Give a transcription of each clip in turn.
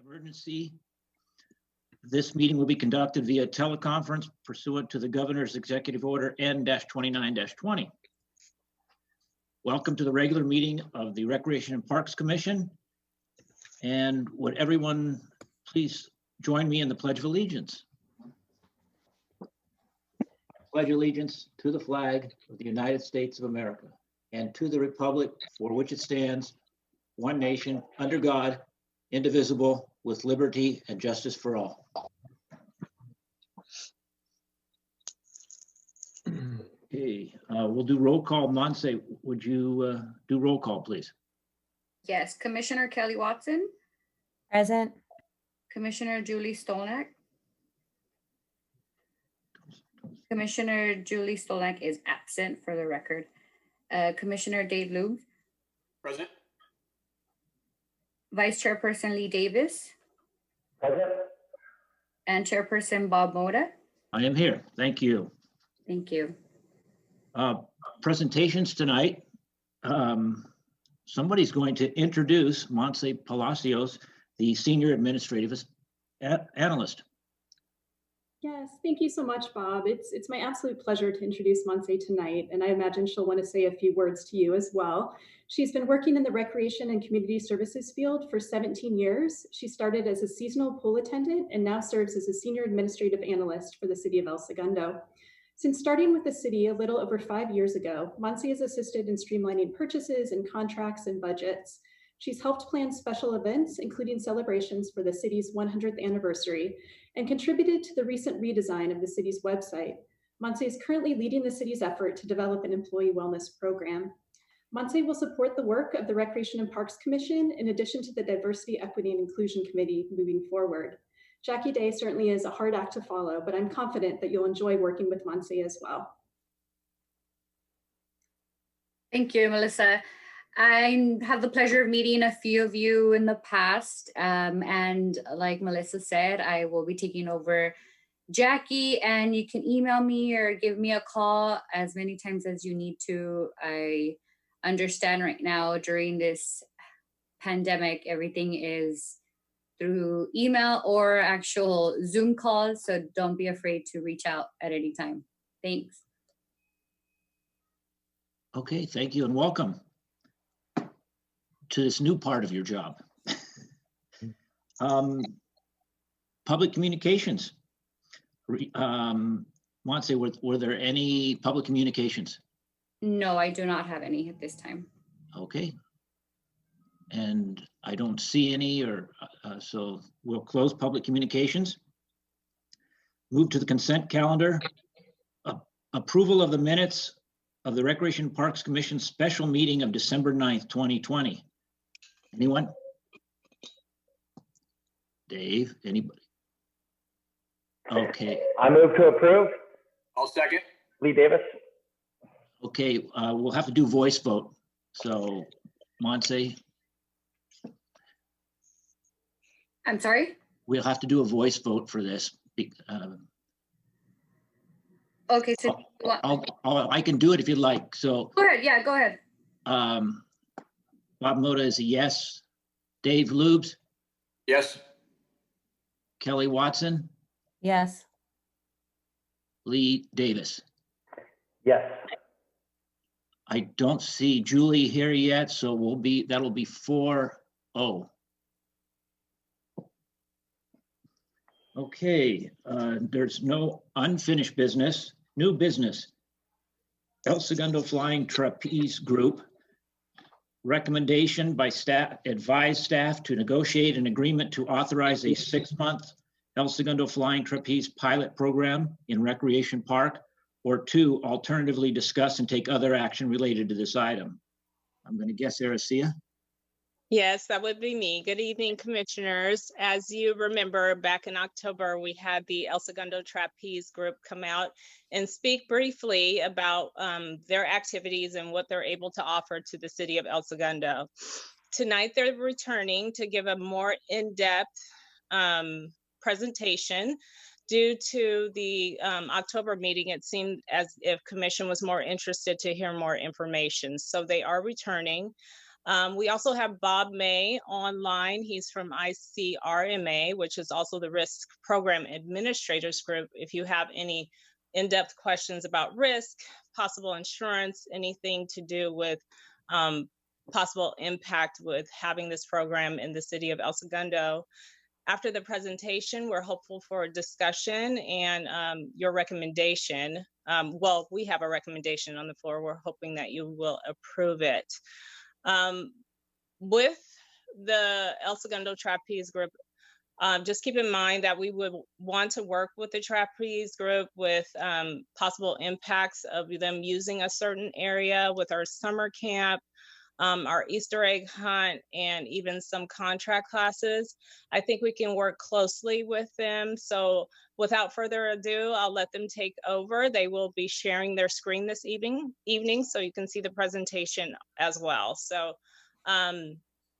emergency. This meeting will be conducted via teleconference pursuant to the Governor's Executive Order N-29-20. Welcome to the regular meeting of the Recreation and Parks Commission. And would everyone please join me in the Pledge of Allegiance? Pledge allegiance to the flag of the United States of America and to the republic for which it stands, one nation, under God, indivisible, with liberty and justice for all. Okay, we'll do roll call. Monse, would you do roll call, please? Yes, Commissioner Kelly Watson. Present. Commissioner Julie Stolnak. Commissioner Julie Stolnak is absent for the record. Commissioner Dave Lube. Present. Vice Chairperson Lee Davis. Present. And Chairperson Bob Moda. I am here. Thank you. Thank you. Presentations tonight. Somebody's going to introduce Monse Palacios, the Senior Administrative Analyst. Yes, thank you so much, Bob. It's my absolute pleasure to introduce Monse tonight, and I imagine she'll want to say a few words to you as well. She's been working in the recreation and community services field for 17 years. She started as a seasonal pool attendant and now serves as a senior administrative analyst for the city of El Segundo. Since starting with the city a little over 5 years ago, Monse has assisted in streamlining purchases and contracts and budgets. She's helped plan special events, including celebrations for the city's 100th anniversary, and contributed to the recent redesign of the city's website. Monse is currently leading the city's effort to develop an employee wellness program. Monse will support the work of the Recreation and Parks Commission in addition to the Diversity, Equity, and Inclusion Committee moving forward. Jackie Day certainly is a hard act to follow, but I'm confident that you'll enjoy working with Monse as well. Thank you, Melissa. I have the pleasure of meeting a few of you in the past. And like Melissa said, I will be taking over Jackie, and you can email me or give me a call as many times as you need to. I understand right now during this pandemic, everything is through email or actual Zoom calls. So don't be afraid to reach out at any time. Thanks. Okay, thank you and welcome to this new part of your job. Public communications. Monse, were there any public communications? No, I do not have any at this time. Okay. And I don't see any, so we'll close public communications. Move to the consent calendar. Approval of the minutes of the Recreation Parks Commission special meeting of December 9th, 2020. Anyone? Dave, anybody? Okay. I move to approve. I'll second. Lee Davis. Okay, we'll have to do voice vote. So, Monse, I'm sorry? we'll have to do a voice vote for this. Okay, so I can do it if you'd like. So, go ahead. Yeah, go ahead. Bob Moda is a yes. Dave Lubes, Yes. Kelly Watson, Yes. Lee Davis. Yes. I don't see Julie here yet, so that'll be 4-0. Okay, there's no unfinished business. New business. El Segundo Flying Trapeze Group. Recommendation by staff, advise staff to negotiate an agreement to authorize a 6-month El Segundo Flying Trapeze pilot program in Recreation Park, or 2, alternatively discuss and take other action related to this item. I'm going to guess Acacia. Yes, that would be me. Good evening, commissioners. As you remember, back in October, we had the El Segundo Trapeze Group come out and speak briefly about their activities and what they're able to offer to the city of El Segundo. Tonight, they're returning to give a more in-depth presentation. Due to the October meeting, it seemed as if commission was more interested to hear more information. So they are returning. We also have Bob May online. He's from ICRMA, which is also the Risk Program Administrators Group. If you have any in-depth questions about risk, possible insurance, anything to do with possible impact with having this program in the city of El Segundo. After the presentation, we're hopeful for a discussion and your recommendation. Well, we have a recommendation on the floor. We're hoping that you will approve it. With the El Segundo Trapeze Group, just keep in mind that we would want to work with the Trapeze Group with possible impacts of them using a certain area with our summer camp, our Easter egg hunt, and even some contract classes. I think we can work closely with them. So without further ado, I'll let them take over. They will be sharing their screen this evening so you can see the presentation as well. So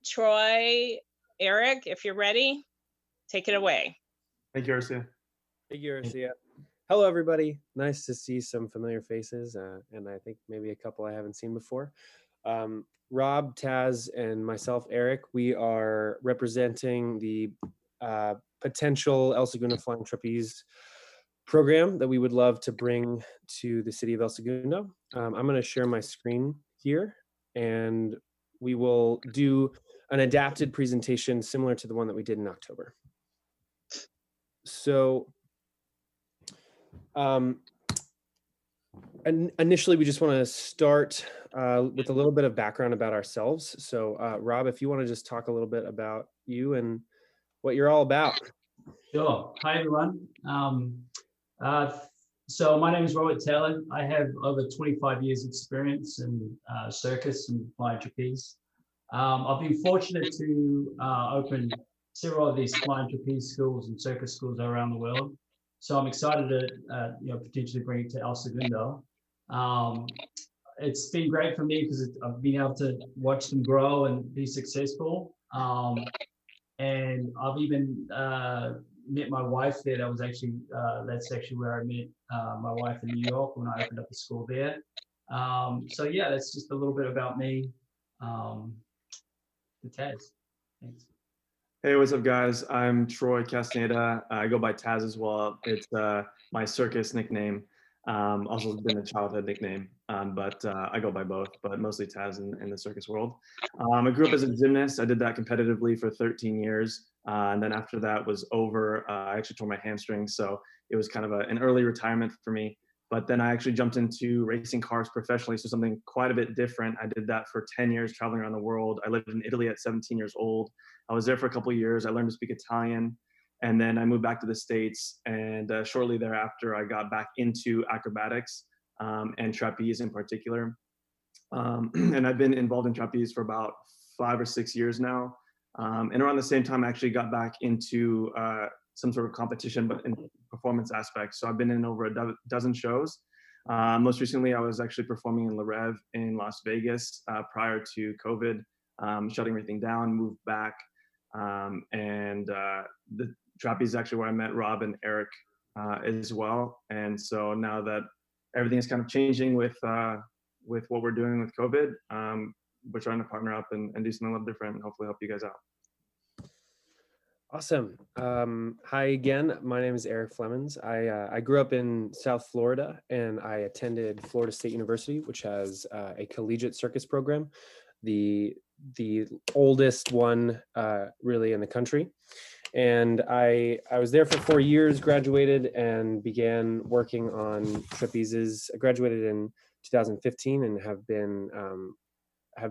Troy, Eric, if you're ready, take it away. Thank you, Arcia. Thank you, Arcia. Hello, everybody. Nice to see some familiar faces, and I think maybe a couple I haven't seen before. Rob, Taz, and myself, Eric, we are representing the potential El Segundo Flying Trapeze program that we would love to bring to the city of El Segundo. I'm going to share my screen here, and we will do an adapted presentation similar to the one that we did in October. So initially, we just want to start with a little bit of background about ourselves. So Rob, if you want to just talk a little bit about you and what you're all about. Sure. Hi, everyone. So my name is Robert Taylor. I have over 25 years experience in circus and flying trapeze. I've been fortunate to open several of these flying trapeze schools and circus schools around the world. So I'm excited to potentially bring it to El Segundo. It's been great for me because I've been able to watch them grow and be successful. And I've even met my wife there. That was actually that's actually where I met my wife in New York when I opened up a school there. So yeah, that's just a little bit about me. Taz, thanks. Hey, what's up, guys? I'm Troy Castaneda. I go by Taz as well. It's my circus nickname. Also been a childhood nickname, but I go by both, but mostly Taz in the circus world. I grew up as a gymnast. I did that competitively for 13 years. And then after that was over, I actually tore my hamstring. So it was kind of an early retirement for me. But then I actually jumped into racing cars professionally. So something quite a bit different. I did that for 10 years, traveling around the world. I lived in Italy at 17 years old. I was there for a couple of years. I learned to speak Italian. And then I moved back to the States. And shortly thereafter, I got back into acrobatics and trapeze in particular. And I've been involved in trapeze for about 5 or 6 years now. And around the same time, I actually got back into some sort of competition, but in performance aspects. So I've been in over a dozen shows. Most recently, I was actually performing in Le Rêve in Las Vegas prior to COVID, shutting everything down, moved back. And the trapeze is actually where I met Rob and Eric as well. And so now that everything is kind of changing with what we're doing with COVID, we're trying to partner up and do something a little different and hopefully help you guys out. Awesome. Hi again. My name is Eric Flemons. I grew up in South Florida and I attended Florida State University, which has a collegiate circus program, the oldest one really in the country. And I was there for 4 years, graduated, and began working on trapezes. I graduated in 2015 and have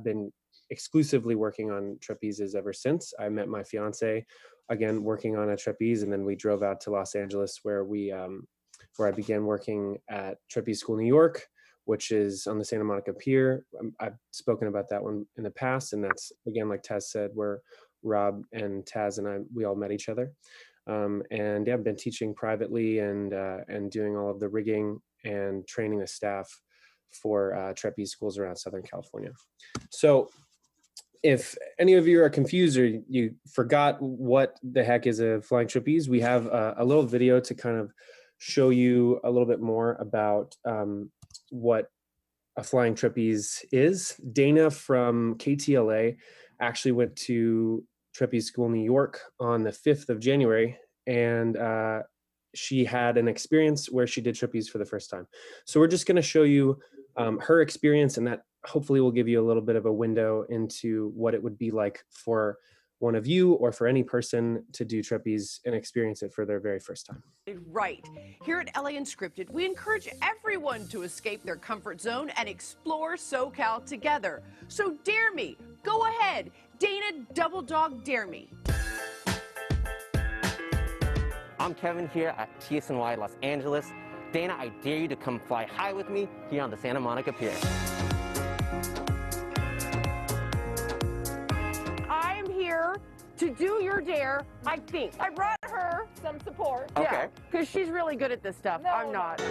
been exclusively working on trapezes ever since. I met my fiance, again, working on a trapeze, and then we drove out to Los Angeles where I began working at Trapeze School New York, which is on the Santa Monica Pier. I've spoken about that one in the past, and that's, again, like Taz said, where Rob and Taz and we all met each other. And yeah, I've been teaching privately and doing all of the rigging and training the staff for trapeze schools around Southern California. So if any of you are confused or you forgot what the heck is a flying trapeze, we have a little video to kind of show you a little bit more about what a flying trapeze is. Dana from KTLA actually went to trapeze school in New York on the 5th of January, and she had an experience where she did trapeze for the first time. So we're just going to show you her experience, and that hopefully will give you a little bit of a window into what it would be like for one of you or for any person to do trapeze and experience it for their very first time. Right. Here at LA Unscripted, we encourage everyone to escape their comfort zone and explore SoCal together. So dare me. Go ahead. Dana Double Dog Dare Me. I'm Kevin here at TSNY Los Angeles. Dana, I dare you to come fly high with me here on the Santa Monica Pier. I am here to do your dare, I think. I brought her some support. Okay. Yeah, because she's really good at this stuff. No, I'm not.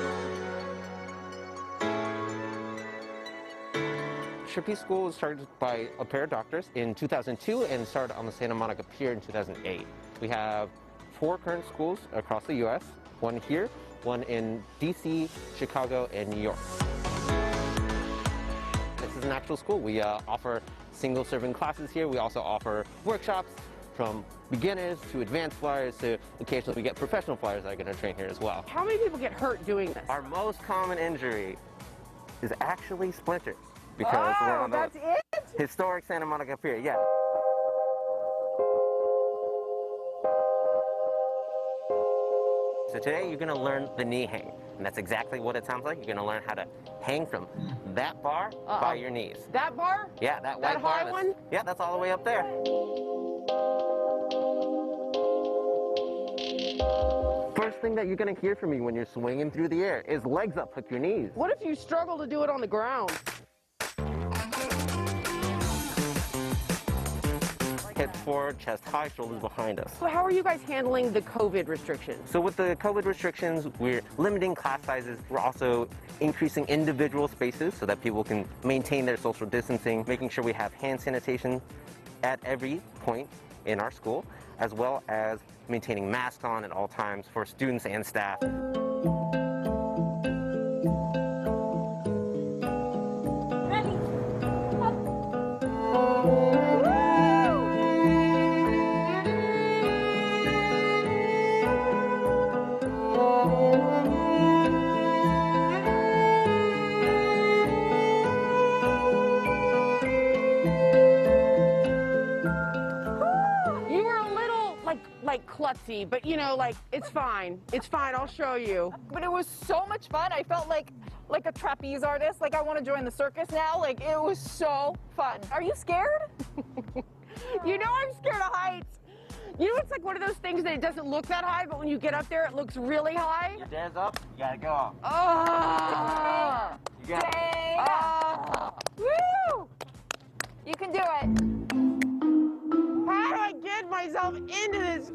Trapeze school was started by a pair of doctors in 2002 and started on the Santa Monica Pier in 2008. We have 4 current schools across the U.S., one here, one in DC, Chicago, and New York. This is an actual school. We offer single serving classes here. We also offer workshops from beginners to advanced flyers to occasionally we get professional flyers that are going to train here as well. How many people get hurt doing this? Our most common injury is actually splinters because we're on the historic Santa Monica Pier. Yeah. So today you're going to learn the knee hang, and that's exactly what it sounds like. You're going to learn how to hang from that bar by your knees. That bar? Yeah, that white That bar. high one? Yeah, that's all the way up there. First thing that you're going to hear from me when you're swinging through the air is legs up, hook your knees. What if you struggle to do it on the ground? Hips forward, chest high, shoulders behind us. So how are you guys handling the COVID restrictions? So with the COVID restrictions, we're limiting class sizes. We're also increasing individual spaces so that people can maintain their social distancing, making sure we have hand sanitation at every point in our school, as well as maintaining masks on at all times for students and staff. Klutzy, but you know, like, it's fine. It's fine, I'll show you. But it was so much fun. I felt like a trapeze artist. Like I want to join the circus now. Like it was so fun. Are you scared? You know I'm scared of heights. You know, it's like one of those things that it doesn't look that high, but when you get up there, it looks really high. Your dare's up, you gotta go up. Oh! You got it. Oh. Woo! You can do it. How do I get myself into this?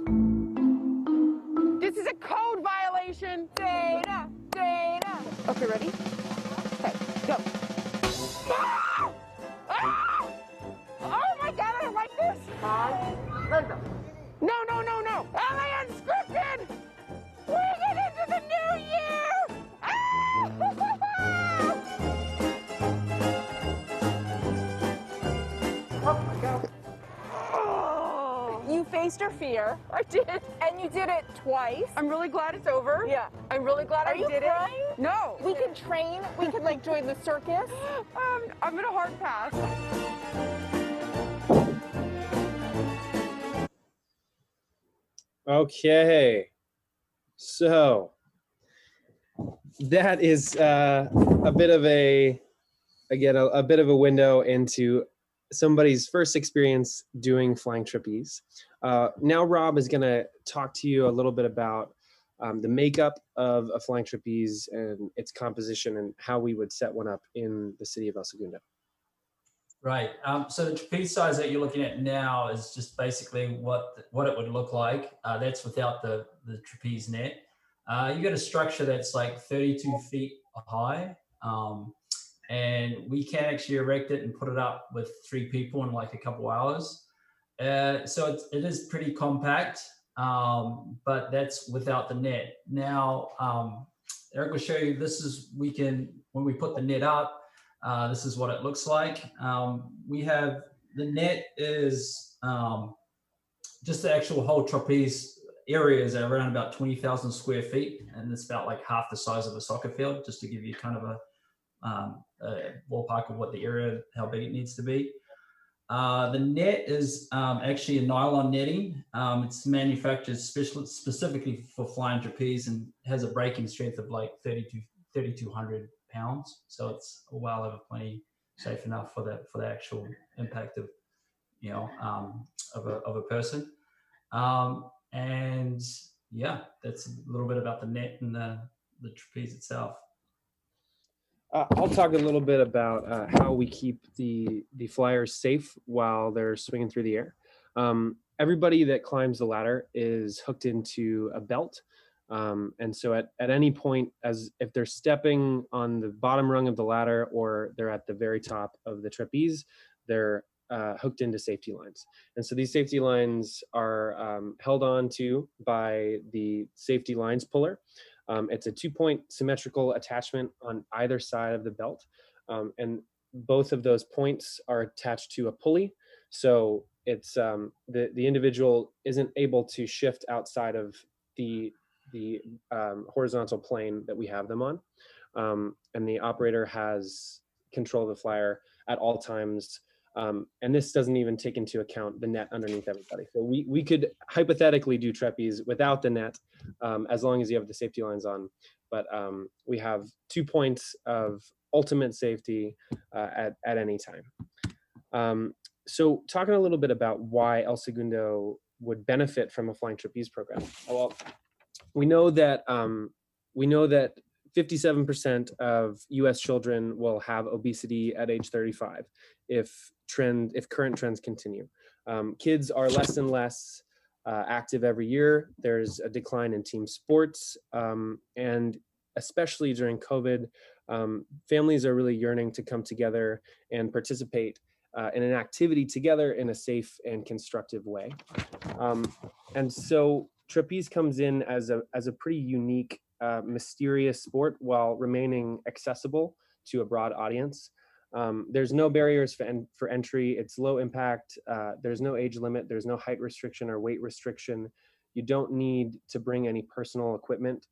This is a code violation. Dana, Dana. Okay, ready? Okay, go. Ah! Ah! Oh my God, I don't like this. No, no, no, no. LA Unscripted. Bring it into the new year. Ah! Oh my God. You faced your fear. I did. And you did it twice. I'm really glad it's over. Yeah. I'm really glad I did crying? it. No. We could train. We could like join the circus. I'm gonna hard pass. Okay, so that is a bit of a bit of a window into somebody's first experience doing flying trapeze. Now Rob is going to talk to you a little bit about the makeup of a flying trapeze and its composition and how we would set one up in the city of El Segundo. Right. So the trapeze size that you're looking at now is just basically what it would look like. That's without the trapeze net. You got a structure that's like 32 feet high. And we can actually erect it and put it up with 3 people in like a couple hours. So it is pretty compact, but that's without the net. Now, Eric will show you, when we put the net up, This is what it looks like. We have the net is just the actual whole trapeze area is around about 20,000 square feet, and it's about like half the size of a soccer field, just to give you kind of a ballpark of what the area, how big it needs to be. The net is actually a nylon netting. It's manufactured specifically for flying trapeze and has a breaking strength of like 3,200 pounds. So it's well over plenty safe enough for the actual impact of, you know, of a person. And yeah, that's a little bit about the net and the trapeze itself. I'll talk a little bit about how we keep the flyers safe while they're swinging through the air. Everybody that climbs the ladder is hooked into a belt. And so at any point, as if they're stepping on the bottom rung of the ladder or they're at the very top of the trapeze, they're hooked into safety lines. And so these safety lines are held on to by the safety lines puller. It's a 2-point symmetrical attachment on either side of the belt. And both of those points are attached to a pulley. So it's the individual isn't able to shift outside of the horizontal plane that we have them on. And the operator has control of the flyer at all times. And this doesn't even take into account the net underneath everybody. So we could hypothetically do trapeze without the net, as long as you have the safety lines on. But we have 2 points of ultimate safety at any time. So talking a little bit about why El Segundo would benefit from a flying trapeze program. Well, we know that 57% of US children will have obesity at age 35 if current trends continue. Kids are less and less active every year. There's a decline in team sports, and especially during COVID, families are really yearning to come together and participate in an activity together in a safe and constructive way. And so trapeze comes in as a pretty unique, mysterious sport while remaining accessible to a broad audience. There's no barriers for entry. It's low impact. There's no age limit. There's no height restriction or weight restriction. You don't need to bring any personal equipment.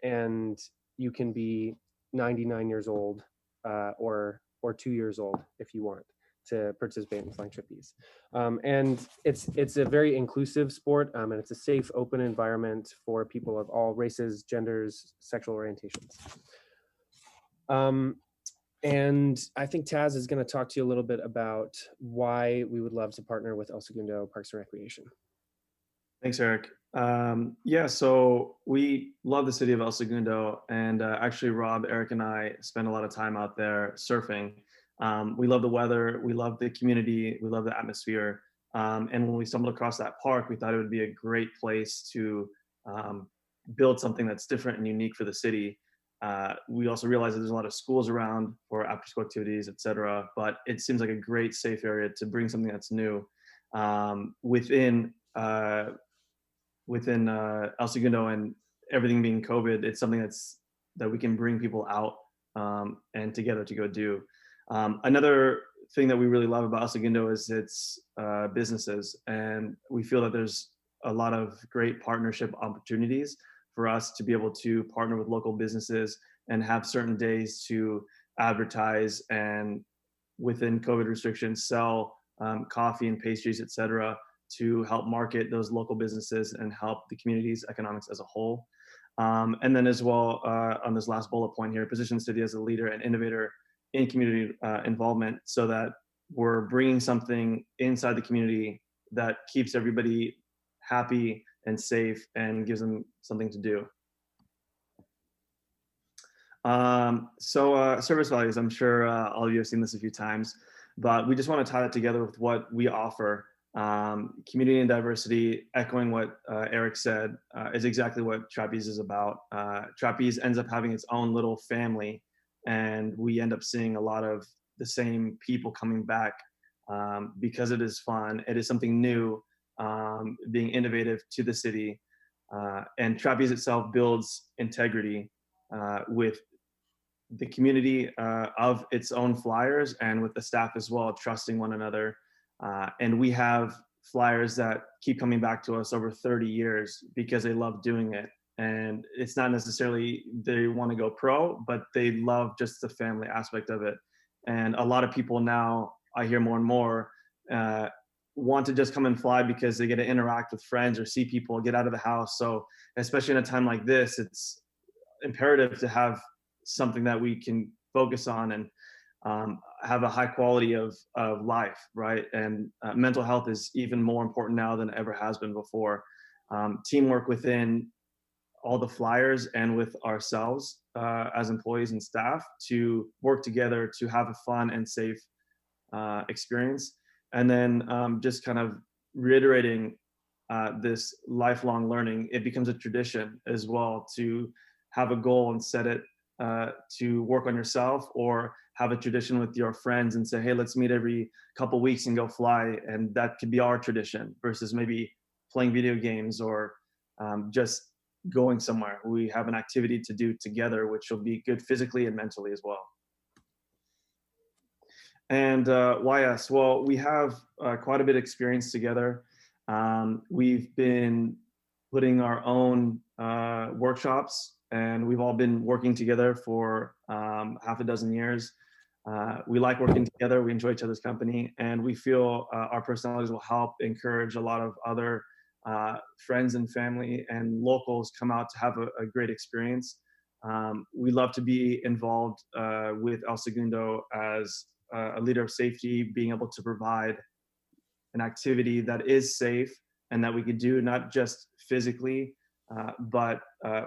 And you can be 99 years old or 2 years old if you want to participate in flying trapeze. And it's a very inclusive sport, and it's a safe, open environment for people of all races, genders, sexual orientations. And I think Taz is going to talk to you a little bit about why we would love to partner with El Segundo Parks and Recreation. Thanks, Eric. Yeah, so we love the city of El Segundo, and actually Rob, Eric, and I spend a lot of time out there surfing. We love the weather, we love the community, we love the atmosphere. And when we stumbled across that park, we thought it would be a great place to build something that's different and unique for the city. We also realized that there's a lot of schools around for after-school activities, et cetera, but it seems like a great safe area to bring something that's new within El Segundo, and everything being COVID. It's something that we can bring people out and together to go do. Another thing that we really love about El Segundo is its businesses, and we feel that there's a lot of great partnership opportunities for us to be able to partner with local businesses and have certain days to advertise and, within COVID restrictions, sell coffee and pastries, et cetera, to help market those local businesses and help the community's economics as a whole. And then as well, on this last bullet point here, position the city as a leader and innovator in community involvement, so that we're bringing something inside the community that keeps everybody happy and safe and gives them something to do. Service values, I'm sure all of you have seen this a few times, but we just want to tie that together with what we offer. Community and diversity, echoing what Eric said, is exactly what Trapeze is about. Trapeze ends up having its own little family, and we end up seeing a lot of the same people coming back because it is fun. It is something new, being innovative to the city. And Trapeze itself builds integrity with the community of its own flyers, and with the staff as well, trusting one another. And we have flyers that keep coming back to us over 30 years because they love doing it. And it's not necessarily they want to go pro, but they love just the family aspect of it. And a lot of people now, I hear more and more, want to just come and fly because they get to interact with friends or see people, get out of the house. So especially in a time like this, it's imperative to have something that we can focus on and have a high quality of life, right? And mental health is even more important now than it ever has been before. Teamwork within all the flyers and with ourselves as employees and staff to work together to have a fun and safe experience. And then just kind of reiterating this lifelong learning, it becomes a tradition as well to have a goal and set it to work on yourself, or have a tradition with your friends and say, hey, let's meet every couple weeks and go fly. And that could be our tradition versus maybe playing video games or just going somewhere. We have an activity to do together, which will be good physically and mentally as well. And why us? Well, we have quite a bit of experience together. We've been putting our own workshops, and we've all been working together for half a dozen years. We like working together, we enjoy each other's company, and we feel our personalities will help encourage a lot of other friends and family and locals come out to have a great experience. We love to be involved with El Segundo as a leader of safety, being able to provide an activity that is safe and that we could do not just physically, but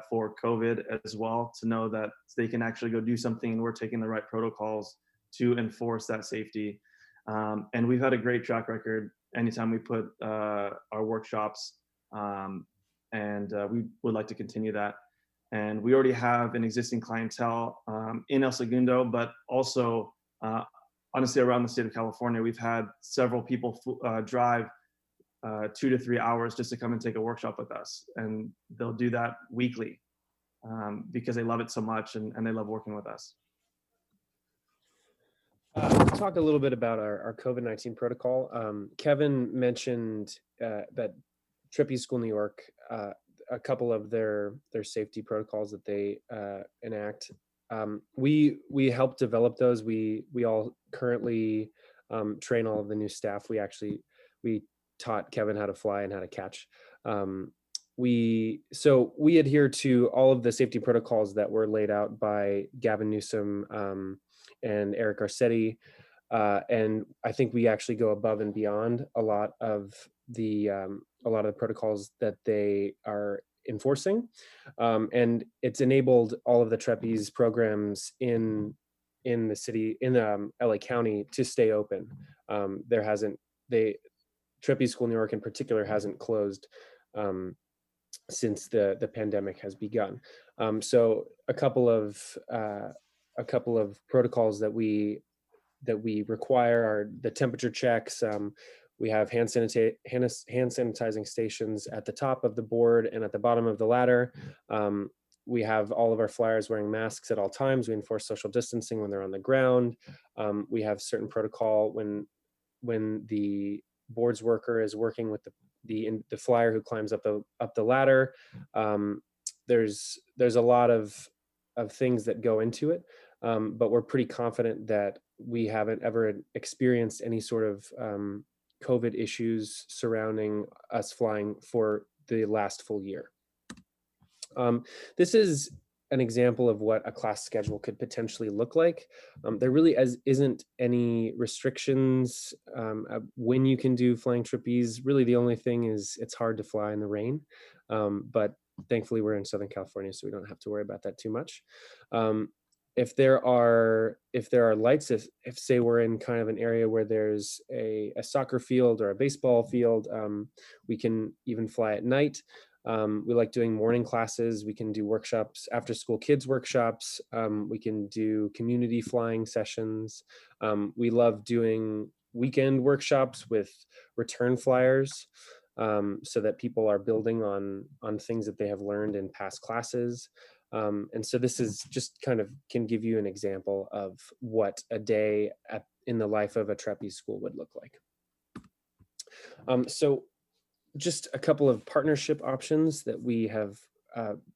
for COVID as well, to know that they can actually go do something and we're taking the right protocols to enforce that safety. And we've had a great track record anytime we put our workshops, and we would like to continue that. And we already have an existing clientele in El Segundo, but also honestly around the state of California. We've had several people drive 2 to 3 hours just to come and take a workshop with us. And they'll do that weekly because they love it so much and they love working with us. Talk a little bit about our COVID-19 protocol. Kevin mentioned that Trapeze School New York, a couple of their safety protocols that they enact. We helped develop those. We all currently train all of the new staff. We taught Kevin how to fly and how to catch. We adhere to all of the safety protocols that were laid out by Gavin Newsom and Eric Garcetti, and I think we actually go above and beyond a lot of the protocols that they are enforcing, and it's enabled all of the trapeze programs in the city, in LA County, to stay open. Trapeze School New York in particular hasn't closed since the pandemic has begun. So a couple of protocols that we require are the temperature checks. We have hand sanitizing stations at the top of the board and at the bottom of the ladder. We have all of our flyers wearing masks at all times. We enforce social distancing when they're on the ground. We have certain protocol when the boards worker is working with the flyer who climbs up the ladder. There's a lot of things that go into it, but we're pretty confident that we haven't ever experienced any sort of COVID issues surrounding us flying for the last full year. This is an example of what a class schedule could potentially look like. There really isn't any restrictions when you can do flying trapeze. Really, the only thing is it's hard to fly in the rain, but thankfully we're in Southern California, so we don't have to worry about that too much. If there are lights, if say we're in kind of an area where there's a soccer field or a baseball field, we can even fly at night. We like doing morning classes. We can do workshops, after school kids workshops. We can do community flying sessions. We love doing weekend workshops with return flyers, so that people are building on things that they have learned in past classes. And so this is just kind of can give you an example of what a day in the life of a trapeze school would look like. So just a couple of partnership options that we have,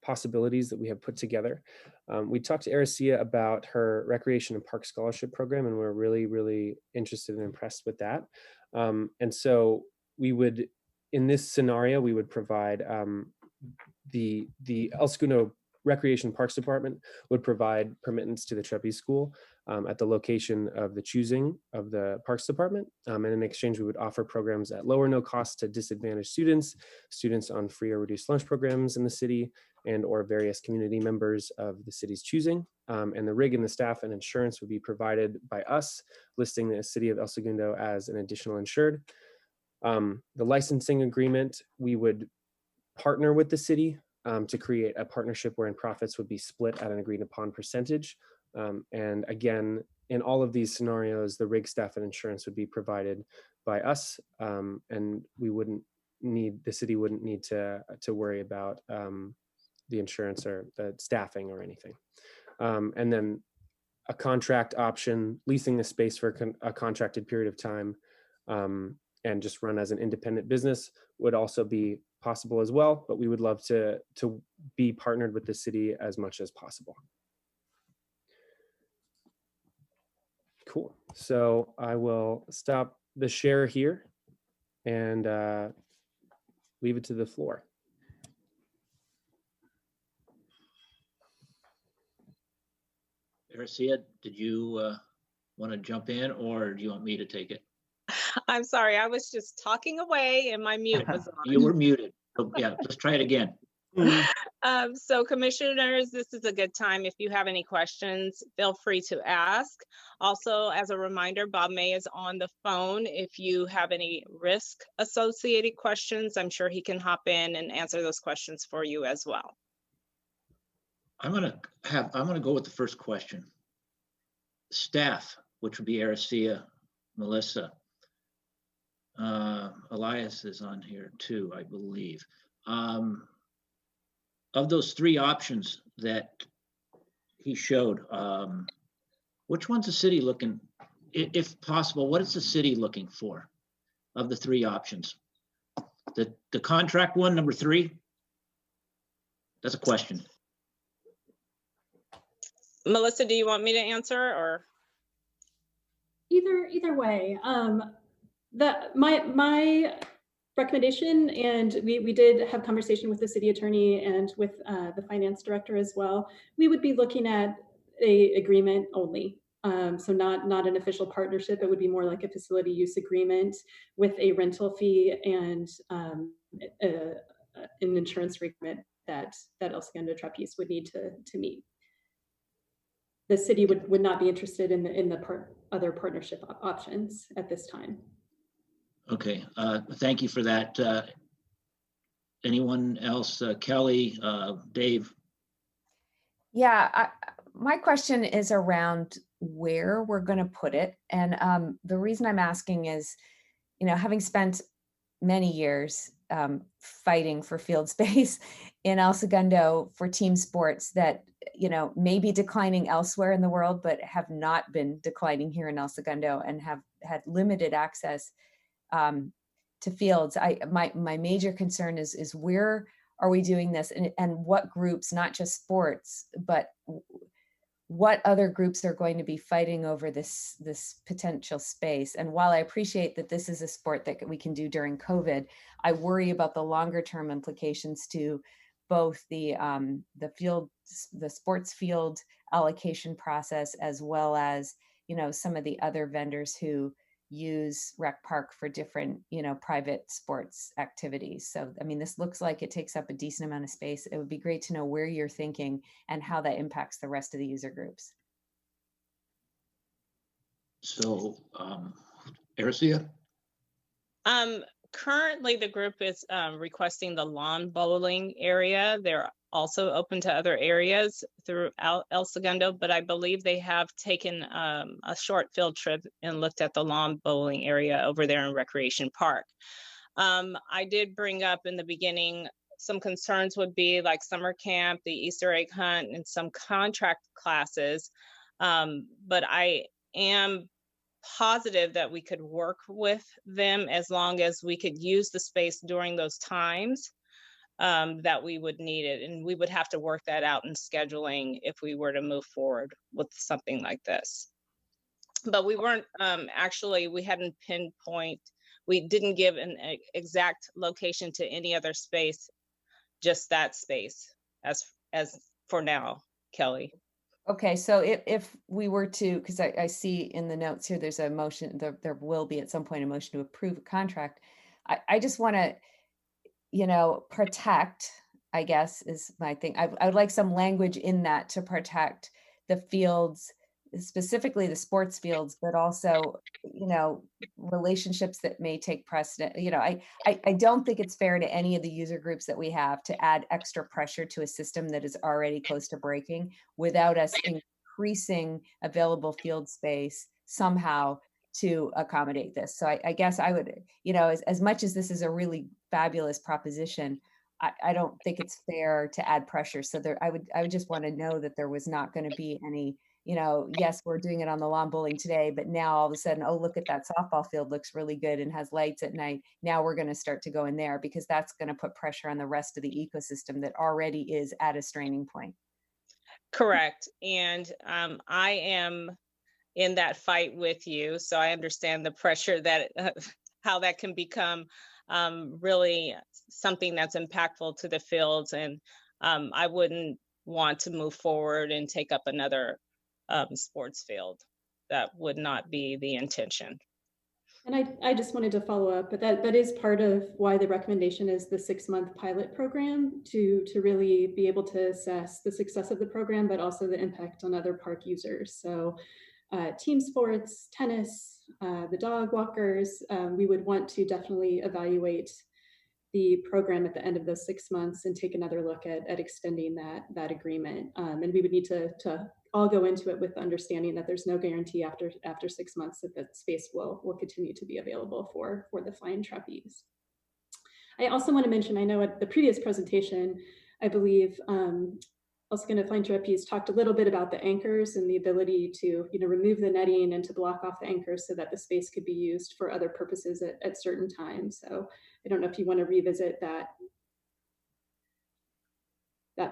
possibilities that we have put together. We talked to Acacia about her Recreation and Park Scholarship Program, and we're really, really interested and impressed with that. And so we would, in this scenario, we would provide the El Segundo Recreation Parks Department would provide permittance to the trapeze school at the location of the choosing of the Parks Department. And in exchange, we would offer programs at low or no cost to disadvantaged students, students on free or reduced lunch programs in the city, and or various community members of the city's choosing. And the rig and the staff and insurance would be provided by us, listing the city of El Segundo as an additional insured. The licensing agreement, we would partner with the city to create a partnership wherein profits would be split at an agreed upon percentage. And again, in all of these scenarios, the rig, staff, and insurance would be provided by us, and we wouldn't need, the city wouldn't need to worry about the insurance or the staffing or anything. And then a contract option, leasing the space for a contracted period of time, and just run as an independent business would also be possible as well, but we would love to be partnered with the city as much as possible. Cool. So I will stop the share here and leave it to the floor. Acacia, did you want to jump in, or do you want me to take it? I'm sorry, I was just talking away and my mute was on. You were muted. So, yeah, let's try it again. So commissioners, this is a good time. If you have any questions, feel free to ask. Also, as a reminder, Bob May is on the phone. If you have any risk associated questions, I'm sure he can hop in and answer those questions for you as well. I'm gonna go with the first question. Staff, which would be Acacia, Melissa. Elias is on here too, I believe. Of those three options that he showed, which one's the city looking, if possible, what is the city looking for of the three options? The contract one, number 3? That's a question. Melissa, do you want me to answer, or? Either way, my recommendation, and we did have conversation with the city attorney and with the finance director as well. We would be looking at a agreement only, so not an official partnership. It would be more like a facility use agreement with a rental fee and an insurance agreement that El Segundo Trapeze would need to meet. The city would not be interested in the other partnership options at this time. Okay, thank you for that. Anyone else? Kelly, Dave? Yeah, my question is around where we're going to put it. And the reason I'm asking is, having spent many years fighting for field space in El Segundo for team sports that, may be declining elsewhere in the world, but have not been declining here in El Segundo and have had limited access to fields. My major concern is where are we doing this, and what groups, not just sports, but what other groups are going to be fighting over this potential space. And while I appreciate that this is a sport that we can do during COVID, I worry about the longer term implications to both the sports field allocation process, as well as some of the other vendors who use Rec Park for different private sports activities. So I mean, this looks like it takes up a decent amount of space. It would be great to know where you're thinking and how that impacts the rest of the user groups. So Acacia? Currently the group is requesting the lawn bowling area. They're also open to other areas throughout El Segundo, but I believe they have taken a short field trip and looked at the lawn bowling area over there in Recreation Park. I did bring up in the beginning some concerns would be like summer camp, the Easter egg hunt, and some contract classes. But I am positive that we could work with them as long as we could use the space during those times that we would need it. And we would have to work that out in scheduling if we were to move forward with something like this. But we weren't actually, we hadn't pinpoint, we didn't give an exact location to any other space, just that space as for now, Kelly. Okay, so if we were to, because I see in the notes here, there's a motion, there will be at some point a motion to approve a contract. I just want to, you know, protect, I guess is my thing. I would like some language in that to protect the fields, specifically the sports fields, but also, you know, relationships that may take precedent. You know, I don't think it's fair to any of the user groups that we have to add extra pressure to a system that is already close to breaking without us increasing available field space somehow to accommodate this. So I guess I would, you know, as much as this is a really fabulous proposition, I don't think it's fair to add pressure. So there, I would just want to know that there was not going to be any, you know, yes, we're doing it on the lawn bowling today, but now all of a sudden, oh, look at that softball field looks really good and has lights at night. Now we're going to start to go in there because that's going to put pressure on the rest of the ecosystem that already is at a straining point. Correct. And I am in that fight with you. So I understand the pressure that how that can become really something that's impactful to the fields. And I wouldn't want to move forward and take up another sports field. That would not be the intention. And I just wanted to follow up, but that is part of why the recommendation is the 6-month pilot program to really be able to assess the success of the program, but also the impact on other park users. So team sports, tennis, the dog walkers, we would want to definitely evaluate the program at the end of those 6 months and take another look at extending that agreement. And we would need to all go into it with the understanding that there's no guarantee after 6 months that the space will continue to be available for the flying trapeze. I also want to mention, I know at the previous presentation, I believe Segundo Flying Trapeze talked a little bit about the anchors and the ability to, you know, remove the netting and to block off the anchors so that the space could be used for other purposes at certain times. So I don't know if you want to revisit that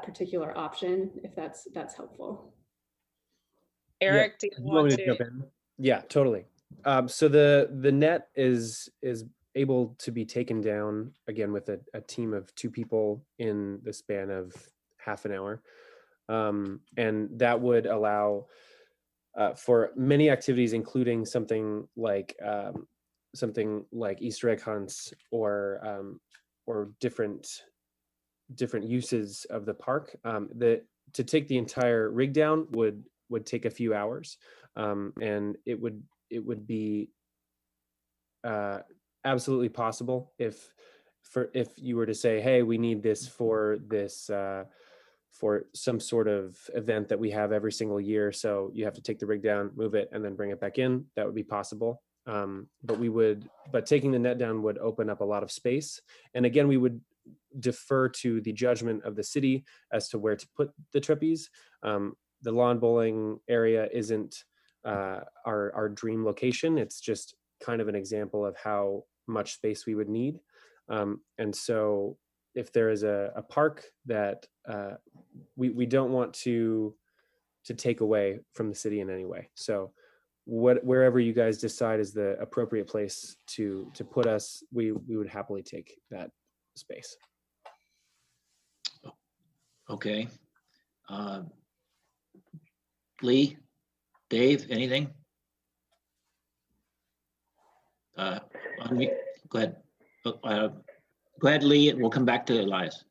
particular option, if that's helpful. Eric, Yeah. do you want to jump in? Yeah, totally. So the net is able to be taken down again with a team of 2 people in the span of half an hour. And that would allow for many activities, including something like Easter egg hunts or different uses of the park. To take the entire rig down would take a few hours, and it would be absolutely possible if you were to say, hey, we need this for some sort of event that we have every single year. So you have to take the rig down, move it, and then bring it back in. That would be possible. But taking the net down would open up a lot of space. And again, we would defer to the judgment of the city as to where to put the trapeze. The lawn bowling area isn't our dream location. It's just kind of an example of how much space we would need. And so if there is a park that we don't want to take away from the city in any way. So wherever you guys decide is the appropriate place to put us, we would happily take that space. Okay. Lee, Dave, anything? Go ahead. Go ahead, Lee. We'll come back to Elias.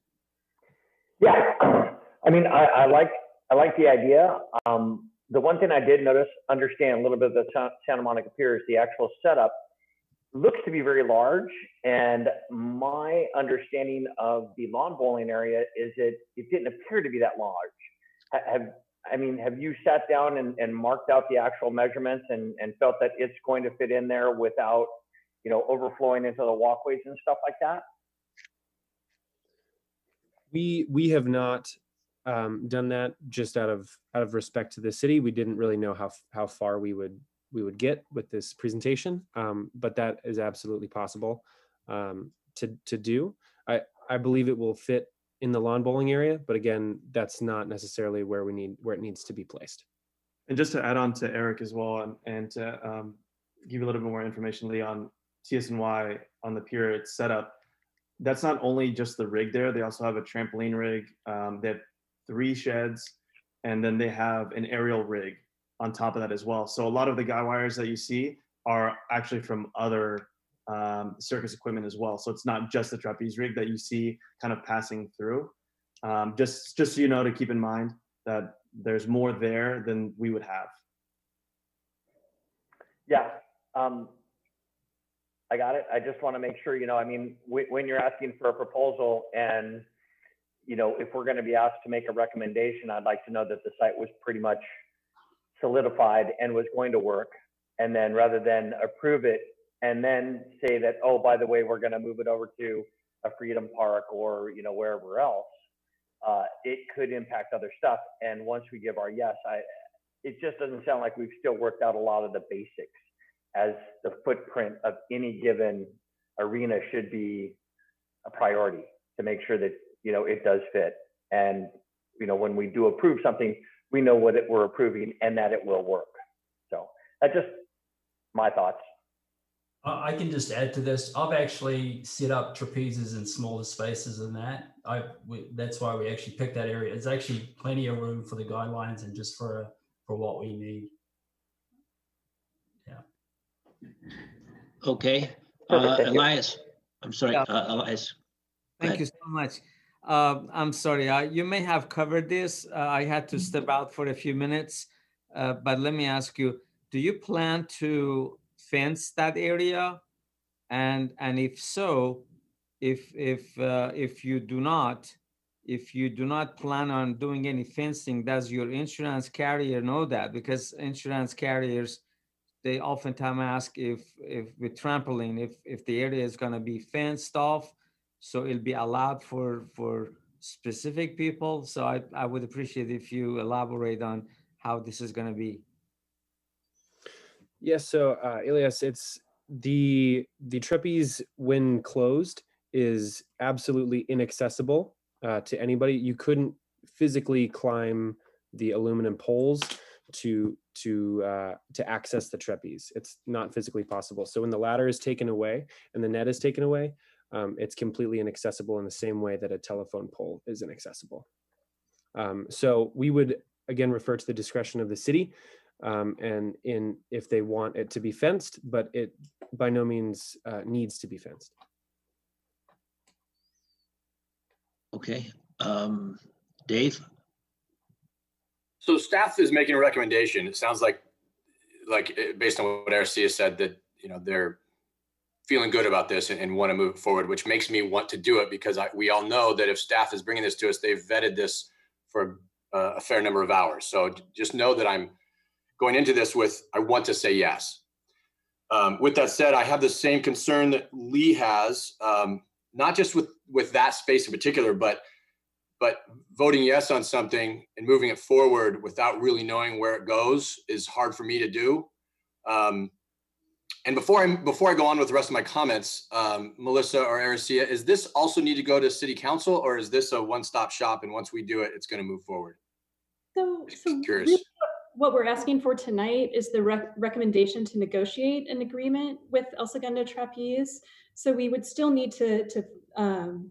Yeah, I mean, I like the idea. The one thing I did understand a little bit of the Santa Monica Pier is the actual setup looks to be very large. And my understanding of the lawn bowling area is it didn't appear to be that large. Have you sat down and marked out the actual measurements and felt that it's going to fit in there without, you know, overflowing into the walkways and stuff like that? We have not done that just out of respect to the city. We didn't really know how far we would get with this presentation, but that is absolutely possible to do. I believe it will fit in the lawn bowling area, but again, that's not necessarily where it needs to be placed. And just to add on to Eric as well, and to give you a little bit more information, Lee, on TSNY on the pier, it's set up. That's not only just the rig there. They also have a trampoline rig. They have 3 sheds, and then they have an aerial rig on top of that as well. So a lot of the guy wires that you see are actually from other circus equipment as well. So it's not just the trapeze rig that you see kind of passing through. Just so you know, to keep in mind that there's more there than we would have. Yeah, I got it. I just want to make sure, I mean, when you're asking for a proposal and, if we're going to be asked to make a recommendation, I'd like to know that the site was pretty much solidified and was going to work. And then rather than approve it and then say that, oh, by the way, we're going to move it over to a Freedom Park or, wherever else, it could impact other stuff. And once we give our yes, it just doesn't sound like we've still worked out a lot of the basics as the footprint of any given arena should be a priority to make sure that, it does fit. And, when we do approve something, we know what we're approving and that it will work. So that's just my thoughts. I can just add to this. I've actually set up trapezes in smaller spaces than that. That's why we actually picked that area. There's actually plenty of room for the guidelines and just for what we need. Yeah. Okay. Elias, I'm sorry, Elias. Thank you so much. I'm sorry, you may have covered this. I had to step out for a few minutes, but let me ask you, do you plan to fence that area? And if so, if you do not plan on doing any fencing, does your insurance carrier know that? Because insurance carriers, they oftentimes ask if with trampoline, if the area is going to be fenced off, so it'll be allowed for specific people. So I would appreciate if you elaborate on how this is going to be. Yes, so Elias, it's the trapeze when closed is absolutely inaccessible to anybody. You couldn't physically climb the aluminum poles to access the trapeze. It's not physically possible. So when the ladder is taken away and the net is taken away, it's completely inaccessible in the same way that a telephone pole is inaccessible. So we would again refer to the discretion of the city, and if they want it to be fenced, but it by no means needs to be fenced. Okay, Dave. So staff is making a recommendation. It sounds like based on what Acacia said, that they're feeling good about this and want to move forward, which makes me want to do it, because we all know that if staff is bringing this to us, they've vetted this for a fair number of hours. So just know that I'm going into this I want to say yes. With that said, I have the same concern that Lee has, not just with that space in particular, but voting yes on something and moving it forward without really knowing where it goes is hard for me to do. And before I go on with the rest of my comments, Melissa or Acacia, is this also need to go to City Council, or is this a one-stop shop and once we do it, it's going to move forward? So curious. Really what we're asking for tonight is the recommendation to negotiate an agreement with El Segundo Trapeze. So we would still need to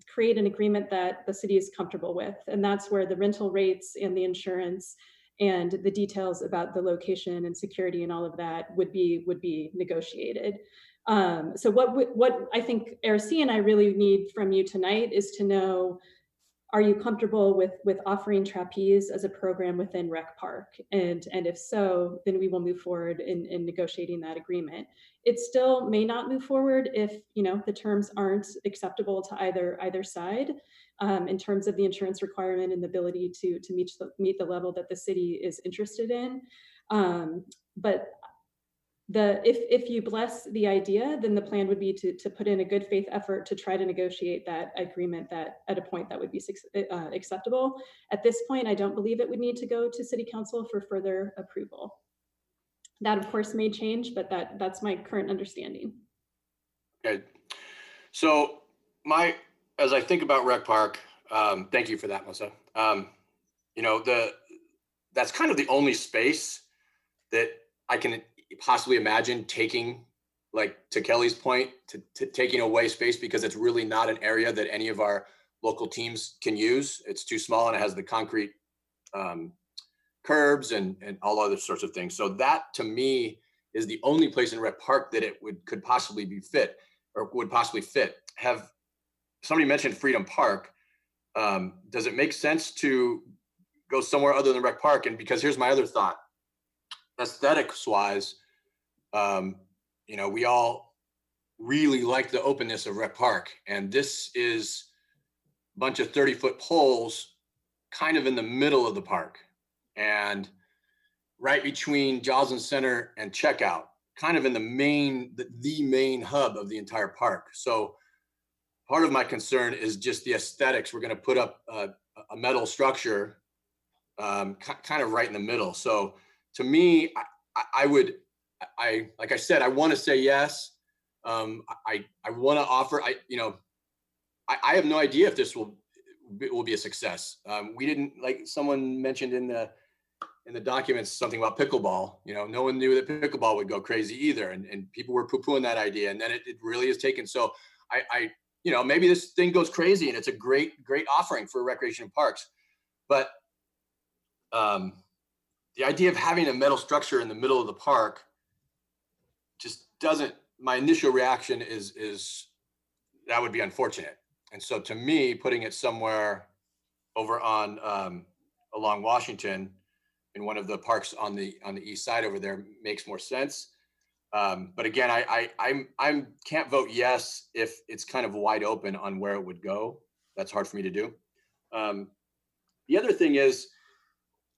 create an agreement that the city is comfortable with, and that's where the rental rates and the insurance and the details about the location and security and all of that would be negotiated. So what I think Acacia and I really need from you tonight is to know, are you comfortable with offering trapeze as a program within Rec Park? And if so, then we will move forward in negotiating that agreement. It still may not move forward if the terms aren't acceptable to either side in terms of the insurance requirement and the ability to meet the level that the city is interested in. But if you bless the idea, then the plan would be to put in a good faith effort to try to negotiate that agreement that at a point that would be acceptable. At this point, I don't believe it would need to go to City Council for further approval. That of course may change, but that's my current understanding. Okay. So as I think about Rec Park, thank you for that, Melissa. You know, that's kind of the only space that I can possibly imagine taking, like to Kelly's point, to taking away space, because it's really not an area that any of our local teams can use. It's too small and it has the concrete curbs and all other sorts of things. So that to me is the only place in Rec Park that it could possibly be fit or would possibly fit. Have somebody mentioned Freedom Park. Does it make sense to go somewhere other than Rec Park? And because here's my other thought, aesthetics wise, you know, we all really like the openness of Rec Park, and this is a bunch of 30-foot poles kind of in the middle of the park and right between Joslin Center and Checkout, kind of in the main hub of the entire park. So part of my concern is just the aesthetics. We're going to put up a metal structure kind of right in the middle. So to me, I like I said, I want to say yes. I want to offer, I have no idea if this will be a success. We didn't, like someone mentioned in the documents, something about pickleball. You know, no one knew that pickleball would go crazy either. And people were poo-pooing that idea. And then it really is taken. So you know, maybe this thing goes crazy and it's a great offering for recreation and parks. But the idea of having a metal structure in the middle of the park just doesn't, my initial reaction is that would be unfortunate. And so to me, putting it somewhere over on along Washington in one of the parks on the east side over there makes more sense. But again, I can't vote yes if it's kind of wide open on where it would go. That's hard for me to do. The other thing is,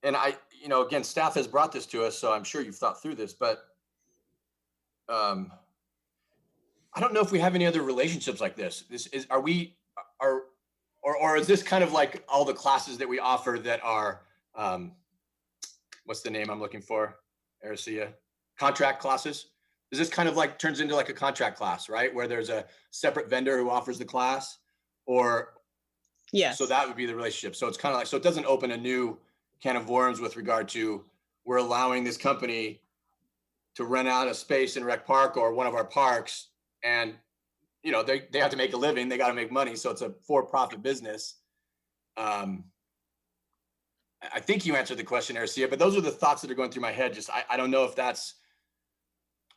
and you know, again, staff has brought this to us, so I'm sure you've thought through this, but I don't know if we have any other relationships like this. Or is this kind of like all the classes that we offer that are, what's the name I'm looking for, Acacia? Contract classes? Is this kind of like turns into like a contract class, right? Where there's a separate vendor who offers the class, or yes. So that would be the relationship. So it's kind of like, so it doesn't open a new can of worms with regard to we're allowing this company to rent out a space in Rec Park or one of our parks, and you know they have to make a living, they got to make money, so it's a for-profit business. I think you answered the question, Acacia, but those are the thoughts that are going through my head. Just I don't know if that's,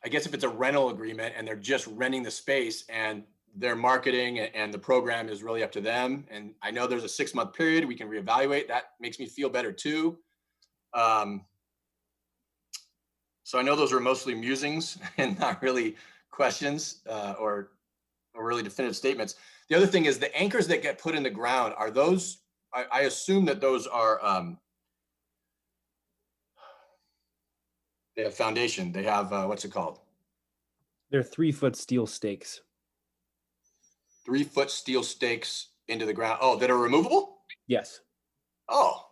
I guess if it's a rental agreement and they're just renting the space and their marketing and the program is really up to them. And I know there's a 6-month period we can reevaluate. That makes me feel better too. So I know those are mostly musings and not really questions or really definitive statements. The other thing is the anchors that get put in the ground, are those, I assume that those are, they have foundation. They have, what's it called? They're 3-foot steel stakes. 3-foot steel stakes into the ground. Oh, that are removable? Yes. Oh,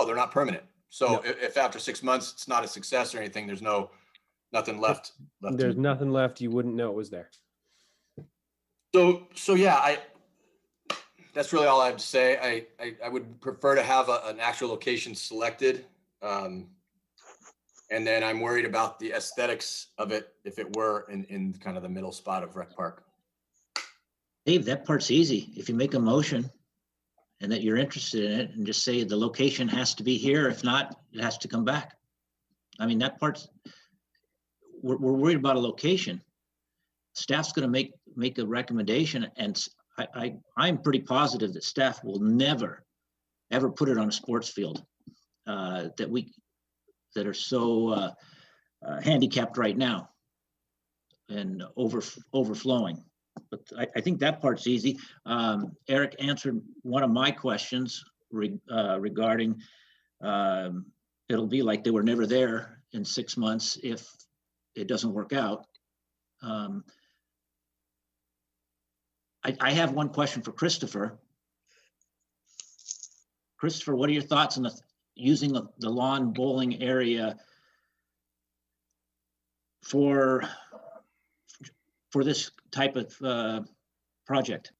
they're not permanent. So No. if after 6 months it's not a success or anything, there's nothing left. There's nothing left. You wouldn't know it was there. So yeah, that's really all I have to say. I would prefer to have an actual location selected. And then I'm worried about the aesthetics of it if it were in kind of the middle spot of Rec Park. Dave, that part's easy. If you make a motion and that you're interested in it and just say the location has to be here, if not, it has to come back. I mean, that part's, we're worried about a location. Staff's going to make a recommendation, and I'm pretty positive that staff will never, ever put it on a sports field that are so handicapped right now and overflowing. But I think that part's easy. Eric answered one of my questions regarding it'll be like they were never there in 6 months if it doesn't work out. I have one question for Christopher. Christopher, what are your thoughts on using the lawn bowling area for this type of project?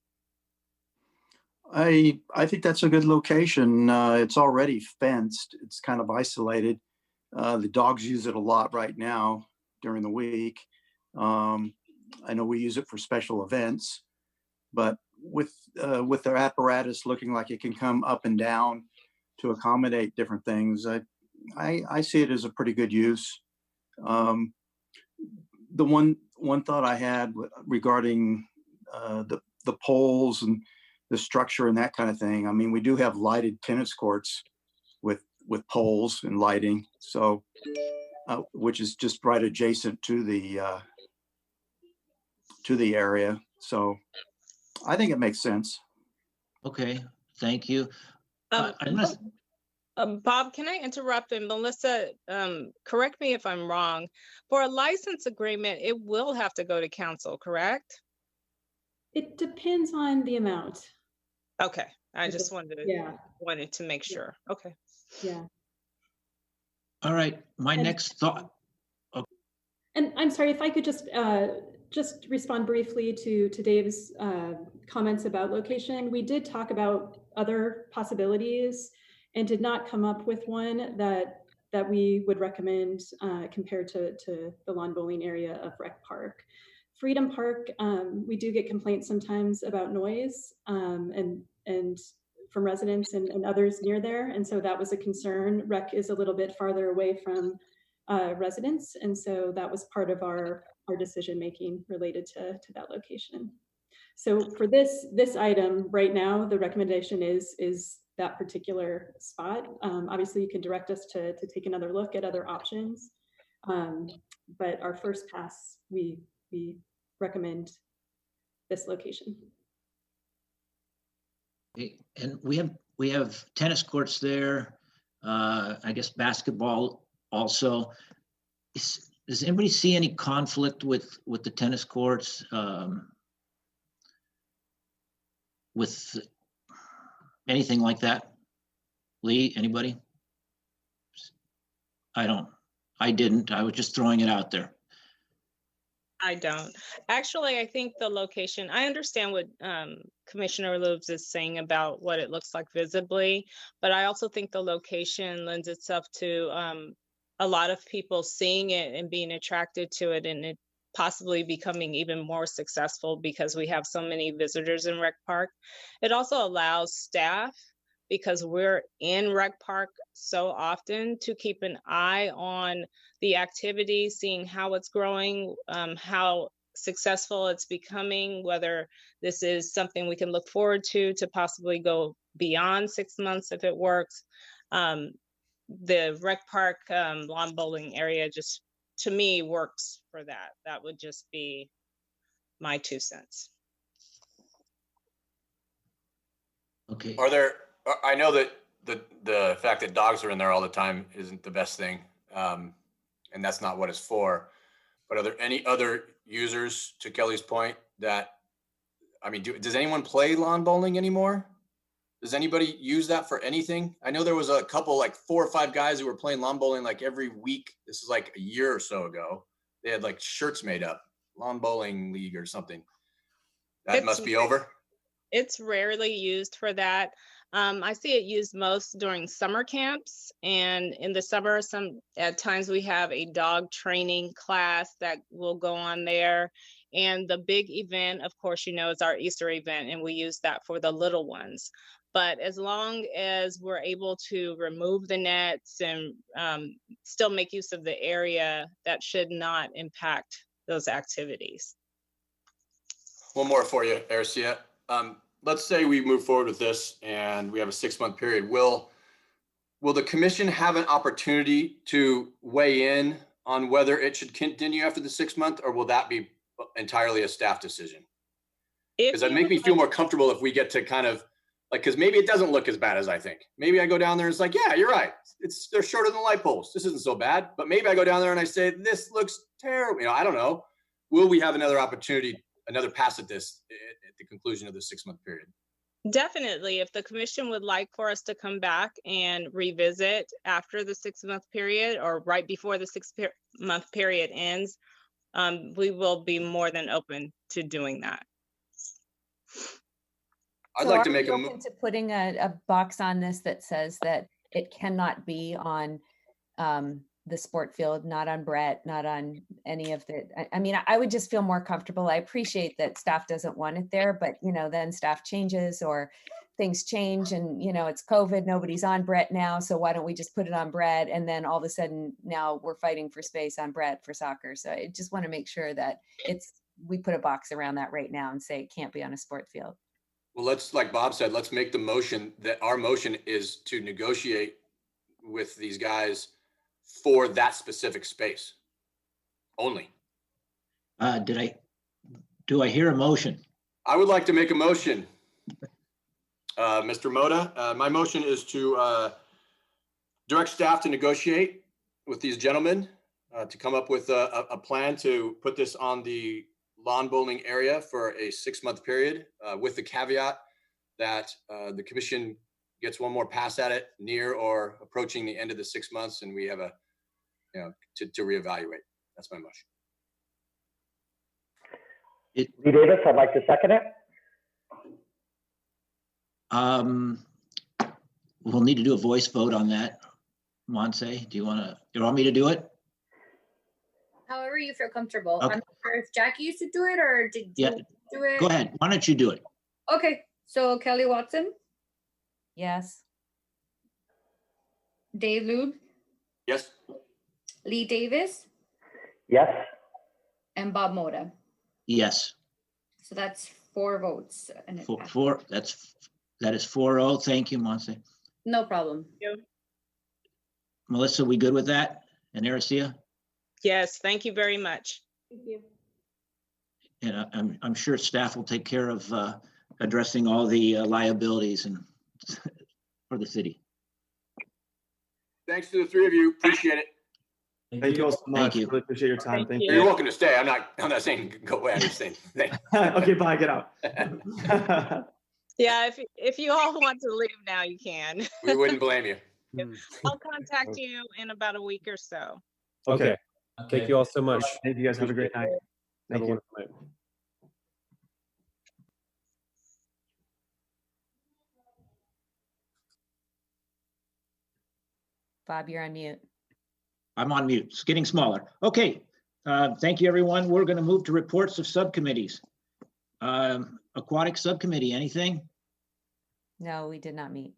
I think that's a good location. It's already fenced. It's kind of isolated. The dogs use it a lot right now during the week. I know we use it for special events, but with their apparatus looking like it can come up and down to accommodate different things, I see it as a pretty good use. The one thought I had regarding the poles and the structure and that kind of thing. I mean, we do have lighted tennis courts with poles and lighting, so which is just right adjacent to the area. So I think it makes sense. Okay, thank you. Bob, can I interrupt? And Melissa, correct me if I'm wrong. For a license agreement, it will have to go to council, correct? It depends on the amount. Okay, I just wanted to make sure. Okay. Yeah. All right, my next thought. Okay. And I'm sorry if I could just respond briefly to Dave's comments about location. We did talk about other possibilities and did not come up with one that we would recommend compared to the lawn bowling area of Rec Park. Freedom Park, we do get complaints sometimes about noise and from residents and others near there. And so that was a concern. Rec is a little bit farther away from residents. And so that was part of our decision-making related to that location. So for this item right now, the recommendation is that particular spot. Obviously you can direct us to take another look at other options. But our first pass, we recommend this location. And we have tennis courts there. I guess basketball also. Does anybody see any conflict with the tennis courts? With anything like that? Lee, anybody? I didn't. I was just throwing it out there. I don't. Actually, I think the location, I understand what Commissioner Loobs is saying about what it looks like visibly, but I also think the location lends itself to a lot of people seeing it and being attracted to it, and it possibly becoming even more successful because we have so many visitors in Rec Park. It also allows staff, because we're in Rec Park so often, to keep an eye on the activity, seeing how it's growing, how successful it's becoming, whether this is something we can look forward to possibly go beyond 6 months if it works. The Rec Park lawn bowling area just, to me, works for that. That would just be my 2 cents. Okay. I know that the fact that dogs are in there all the time isn't the best thing, and that's not what it's for. But are there any other users, to Kelly's point, that, I mean, does anyone play lawn bowling anymore? Does anybody use that for anything? I know there was a couple, like 4 or 5 guys who were playing lawn bowling like every week. This is like a year or so ago. They had like shirts made up, lawn bowling league or something. That must be over. It's rarely used for that. I see it used most during summer camps, and in the summer, at times we have a dog training class that will go on there. And the big event, of course, is our Easter event, and we use that for the little ones. But as long as we're able to remove the nets and still make use of the area, that should not impact those activities. One more for you, Acacia. Let's say we move forward with this and we have a 6-month period. Will the commission have an opportunity to weigh in on whether it should continue after the 6th month, or will that be entirely a staff decision? Because it make me feel more comfortable if we get to kind of Like, because maybe it doesn't look as bad as I think. Maybe I go down there and it's like, yeah, you're right. They're shorter than light poles. This isn't so bad. But maybe I go down there and I say, this looks terrible. I don't know. Will we have another opportunity, another pass at this at the conclusion of the 6-month period? Definitely. If the commission would like for us to come back and revisit after the 6-month period or right before the 6-month period ends, we will be more than open to doing that. I'd So like are to make we a open to putting a box on this that says that it cannot be on the sport field, not on Brett, not on any of the, I mean, I would just feel more comfortable. I appreciate that staff doesn't want it there, but then staff changes or things change and, it's COVID, nobody's on Brett now. So why don't we just put it on Brett? And then all of a sudden now we're fighting for space on Brett for soccer. So I just want to make sure that we put a box around that right now and say it can't be on a sport field. Well, let's, like Bob said, let's make the motion that our motion is to negotiate with these guys for that specific space only. Do I hear a motion? I would like to make a motion. Mr. Moda, my motion is to direct staff to negotiate with these gentlemen to come up with a plan to put this on the lawn bowling area for a 6-month period with the caveat that the commission gets one more pass at it near or approaching the end of the 6 months, and we have to reevaluate. That's my motion. Lee Davis, I'd like to second it. We'll need to do a voice vote on that. Monse, do you want me to do it? However you feel comfortable. Okay. I'm not sure if Jackie used to do it or did you do it? Go ahead. Why don't you do it? Okay, so Kelly Watson, Yes. Dave Lube, Yes. Lee Davis, Yes. and Bob Moda. Yes. So that's 4 votes. And it passed. That is 4-0. Thank you, Monse. No problem. Melissa, we good with that? And Acacia? Yes, thank you very much. Thank you. And I'm sure staff will take care of addressing all the liabilities and for the city. Thanks to the 3 of you. Appreciate it. Thank you all so much. Thank you. Really appreciate your time. Thank you. You're welcome to stay. I'm not saying go away. I'm just saying thanks. Okay, bye. Get out. Yeah, if you all want to leave now, you can. We wouldn't blame you. I'll contact you in about a week or so. Okay. Thank you all so much. Thank you guys. Have a great night. Have a Thank you. wonderful night. Bob, you're on mute. I'm on mute. It's getting smaller. Okay. Thank you, everyone. We're going to move to reports of subcommittees. Aquatic subcommittee, anything? No, we did not meet.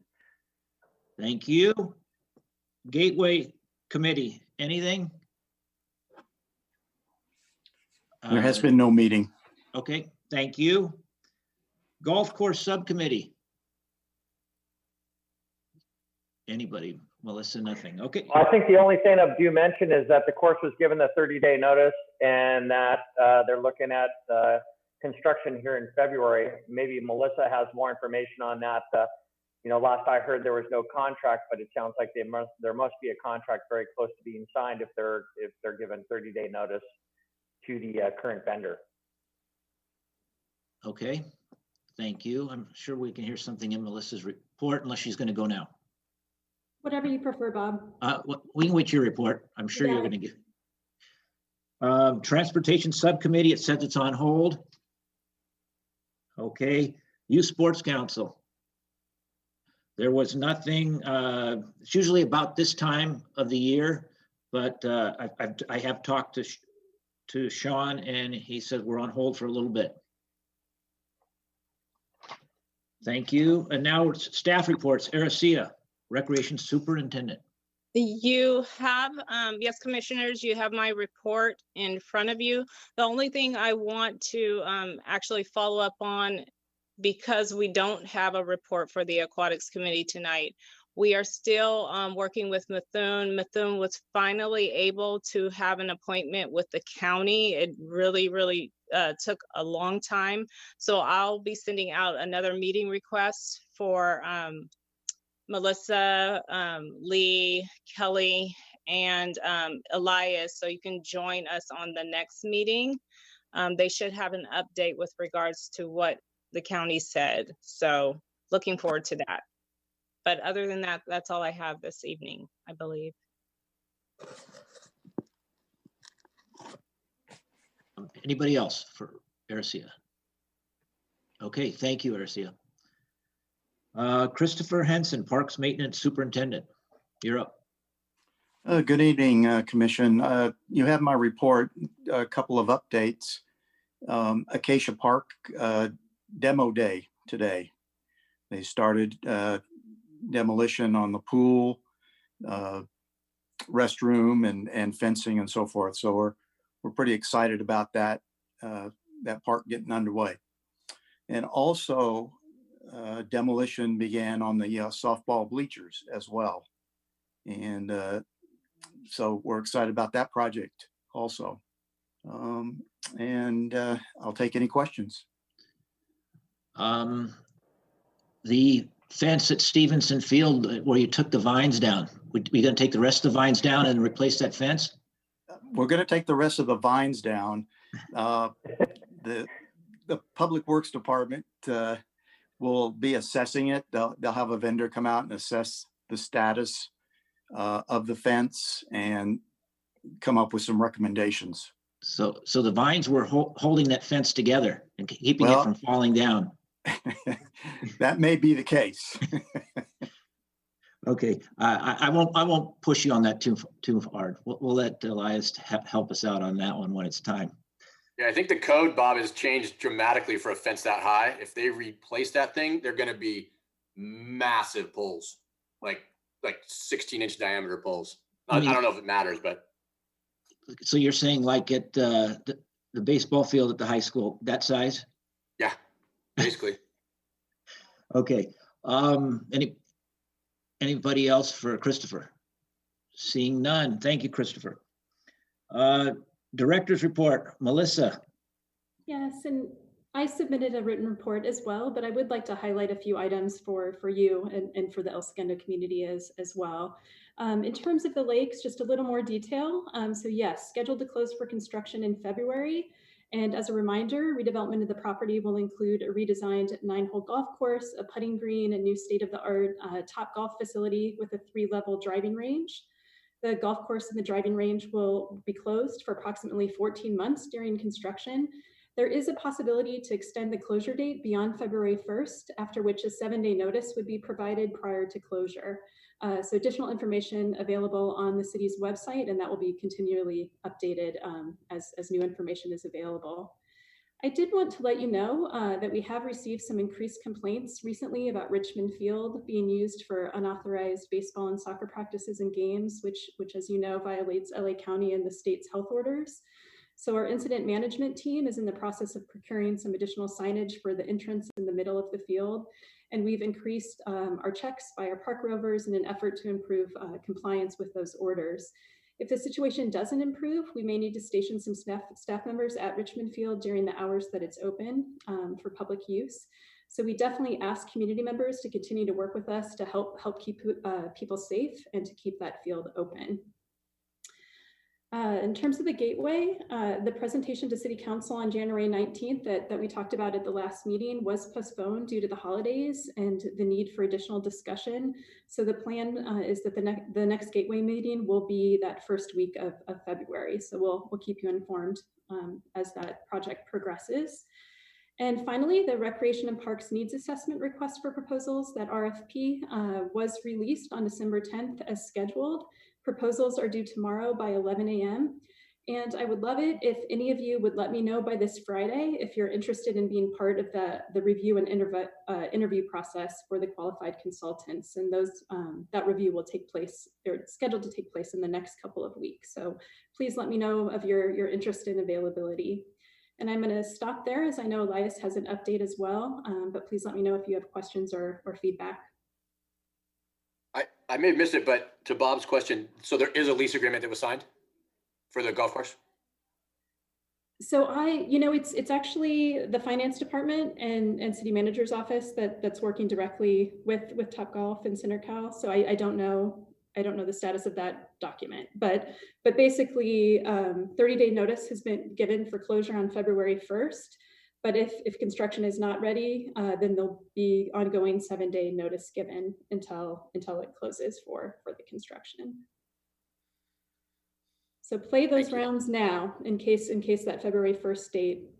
Thank you. Gateway committee, anything? There has been no meeting. Okay, thank you. Golf course subcommittee. Anybody? Melissa, nothing. Okay. I think the only thing I do mention is that the course was given the 30-day notice and that they're looking at construction here in February. Maybe Melissa has more information on that. Last I heard there was no contract, but it sounds like there must be a contract very close to being signed if they're given 30-day notice to the current vendor. Okay, thank you. I'm sure we can hear something in Melissa's report unless she's going to go now. Whatever you prefer, Bob. We can wait your report. I'm sure Yeah. you're going to give. Transportation subcommittee, it says it's on hold. Okay, Youth Sports Council. There was nothing, it's usually about this time of the year, but I have talked to Sean and he said we're on hold for a little bit. Thank you. And now it's staff reports. Acacia, Recreation Superintendent. You have, yes, commissioners, you have my report in front of you. The only thing I want to actually follow up on, because we don't have a report for the Aquatics Committee tonight, we are still working with Methuen. Methuen was finally able to have an appointment with the county. It really took a long time. So I'll be sending out another meeting request for Melissa, Lee, Kelly, and Elias, so you can join us on the next meeting. They should have an update with regards to what the county said. So looking forward to that. But other than that, that's all I have this evening, I believe. Anybody else for Acacia? Okay, thank you, Acacia. Christopher Henson, Parks Maintenance Superintendent, you're up. Good evening, Commission. You have my report, a couple of updates. Acacia Park demo day today. They started demolition on the pool, restroom, and fencing and so forth. So we're pretty excited about that that park getting underway. And also demolition began on the softball bleachers as well. And so we're excited about that project also. And I'll take any questions. The fence at Stevenson Field where you took the vines down, we going to take the rest of the vines down and replace that fence? We're going to take the rest of the vines down. The Public Works Department will be assessing it. They'll have a vendor come out and assess the status of the fence and come up with some recommendations. So the vines were holding that fence together and keeping it from falling down. That may be the case. Okay, I won't push you on that too hard. We'll let Elias help us out on that one when it's time. Yeah, I think the code, Bob, has changed dramatically for a fence that high. If they replace that thing, they're going to be massive poles, like 16-inch diameter poles. I don't know if it matters, but. So you're saying like at the baseball field at the high school, that size? Yeah, basically. Okay. Anybody else for Christopher? Seeing none. Thank you, Christopher. Director's report, Melissa. Yes, and I submitted a written report as well, but I would like to highlight a few items for you and for the El Segundo community as well. In terms of the lakes, just a little more detail. So yes, scheduled to close for construction in February. And as a reminder, redevelopment of the property will include a redesigned 9-hole golf course, a putting green, a new state-of-the-art top golf facility with a 3-level driving range. The golf course and the driving range will be closed for approximately 14 months during construction. There is a possibility to extend the closure date beyond February 1st, after which a 7-day notice would be provided prior to closure. So additional information available on the city's website, and that will be continually updated as new information is available. I did want to let you know that we have received some increased complaints recently about Richmond Field being used for unauthorized baseball and soccer practices and games, which as you know, violates LA County and the state's health orders. So our incident management team is in the process of procuring some additional signage for the entrance in the middle of the field. And we've increased our checks by our park rovers in an effort to improve compliance with those orders. If the situation doesn't improve, we may need to station some staff members at Richmond Field during the hours that it's open for public use. So we definitely ask community members to continue to work with us to help keep people safe and to keep that field open. In terms of the gateway, the presentation to City Council on January 19th that we talked about at the last meeting was postponed due to the holidays and the need for additional discussion. So the plan is that the next gateway meeting will be that first week of February. So we'll keep you informed as that project progresses. And finally, the Recreation and Parks Needs Assessment Request for Proposals, that RFP was released on December 10th as scheduled. Proposals are due tomorrow by 11 a.m. And I would love it if any of you would let me know by this Friday if you're interested in being part of the review and interview process for the qualified consultants. And that review will take place, or scheduled to take place in the next couple of weeks. So please let me know of your interest and availability. And I'm going to stop there as I know Elias has an update as well, but please let me know if you have questions or feedback. I may have missed it, but to Bob's question, so there is a lease agreement that was signed for the golf course? So it's actually the finance department and city manager's office that's working directly with Topgolf and CenterCal. So I don't know the status of that document, but basically 30-day notice has been given for closure on February 1st. But if construction is not ready, then there'll be ongoing 7-day notice given until it closes for the construction. So play those rounds now in case that February 1st date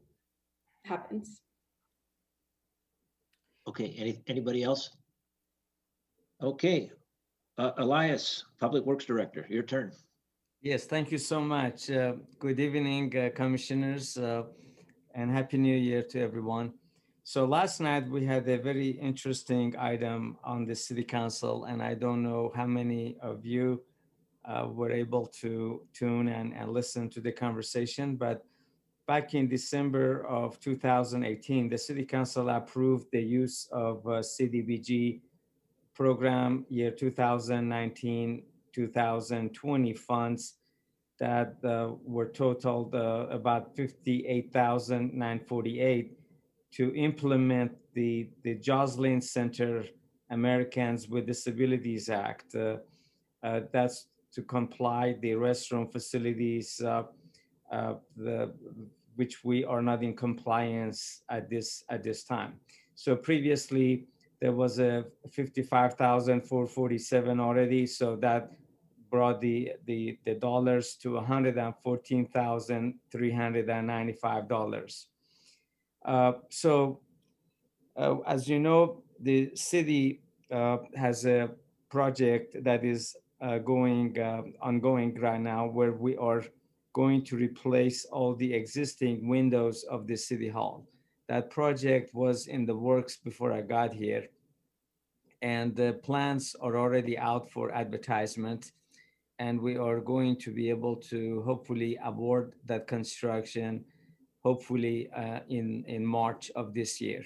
happens. Okay, anybody else? Okay, Elias, Public Works Director, your turn. Yes, thank you so much. Good evening, commissioners, and Happy New Year to everyone. So last night we had a very interesting item on the City Council, and I don't know how many of you were able to tune and listen to the conversation, but back in December of 2018, the City Council approved the use of CDBG program year 2019-2020 funds that were totaled about $58,948 to implement the Joslin Center Americans with Disabilities Act. That's to comply the restroom facilities which we are not in compliance at this time. So previously there was a 55,447 already, so that brought the dollars to $114,395. As you know, the city has a project that is ongoing right now, where we are going to replace all the existing windows of the City Hall. That project was in the works before I got here, and the plans are already out for advertisement, and we are going to be able to hopefully award that construction hopefully in March of this year.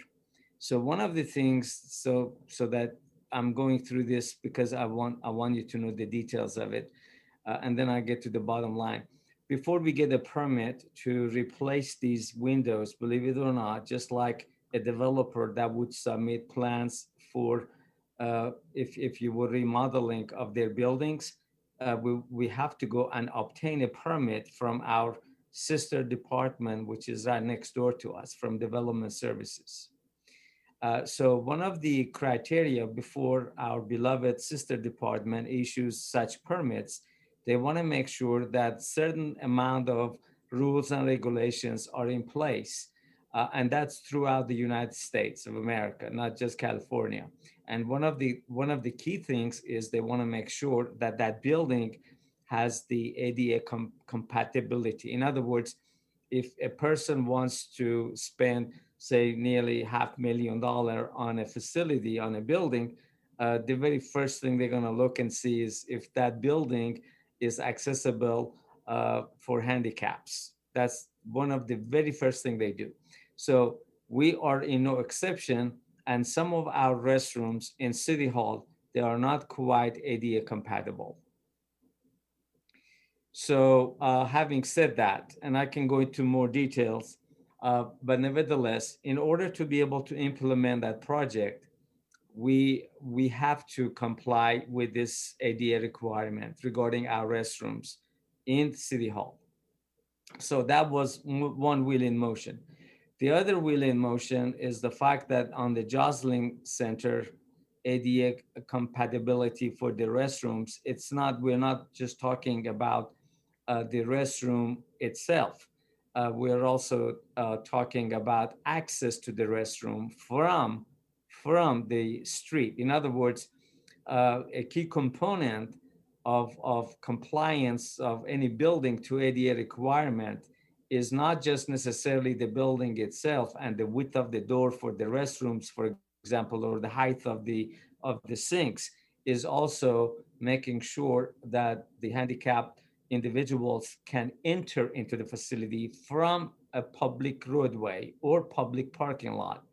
So one of the things, so that I'm going through this because I want you to know the details of it, and then I get to the bottom line. Before we get a permit to replace these windows, believe it or not, just like a developer that would submit plans for if you were remodeling of their buildings, we have to go and obtain a permit from our sister department, which is right next door to us, from Development Services. So one of the criteria before our beloved sister department issues such permits, they want to make sure that certain amount of rules and regulations are in place. And that's throughout the United States of America, not just California. And one of the key things is they want to make sure that that building has the ADA compatibility. In other words, if a person wants to spend, say, nearly $500,000 on a facility, on a building, the very first thing they're going to look and see is if that building is accessible for handicaps. That's one of the very first thing they do. So we are in no exception, and some of our restrooms in City Hall, they are not quite ADA compatible. So having said that, and I can go into more details, but nevertheless, in order to be able to implement that project, we have to comply with this ADA requirement regarding our restrooms in City Hall. So that was one wheel in motion. The other wheel in motion is the fact that on the Joslin Center ADA compatibility for the restrooms, we're not just talking about the restroom itself. We're also talking about access to the restroom from the street. In other words, a key component of compliance of any building to ADA requirement is not just necessarily the building itself and the width of the door for the restrooms, for example, or the height of the sinks, is also making sure that the handicapped individuals can enter into the facility from a public roadway or public parking lot,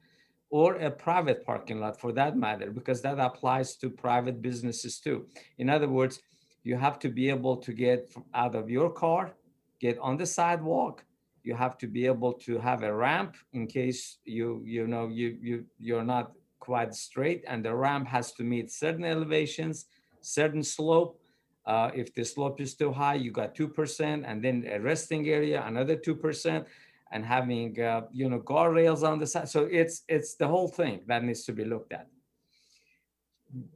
or a private parking lot for that matter, because that applies to private businesses too. In other words, you have to be able to get out of your car, get on the sidewalk, You have to be able to have a ramp in case you're not quite straight, and the ramp has to meet certain elevations, certain slope. If the slope is too high, you got 2%, and then a resting area, another 2%, and having guardrails on the side. So it's the whole thing that needs to be looked at.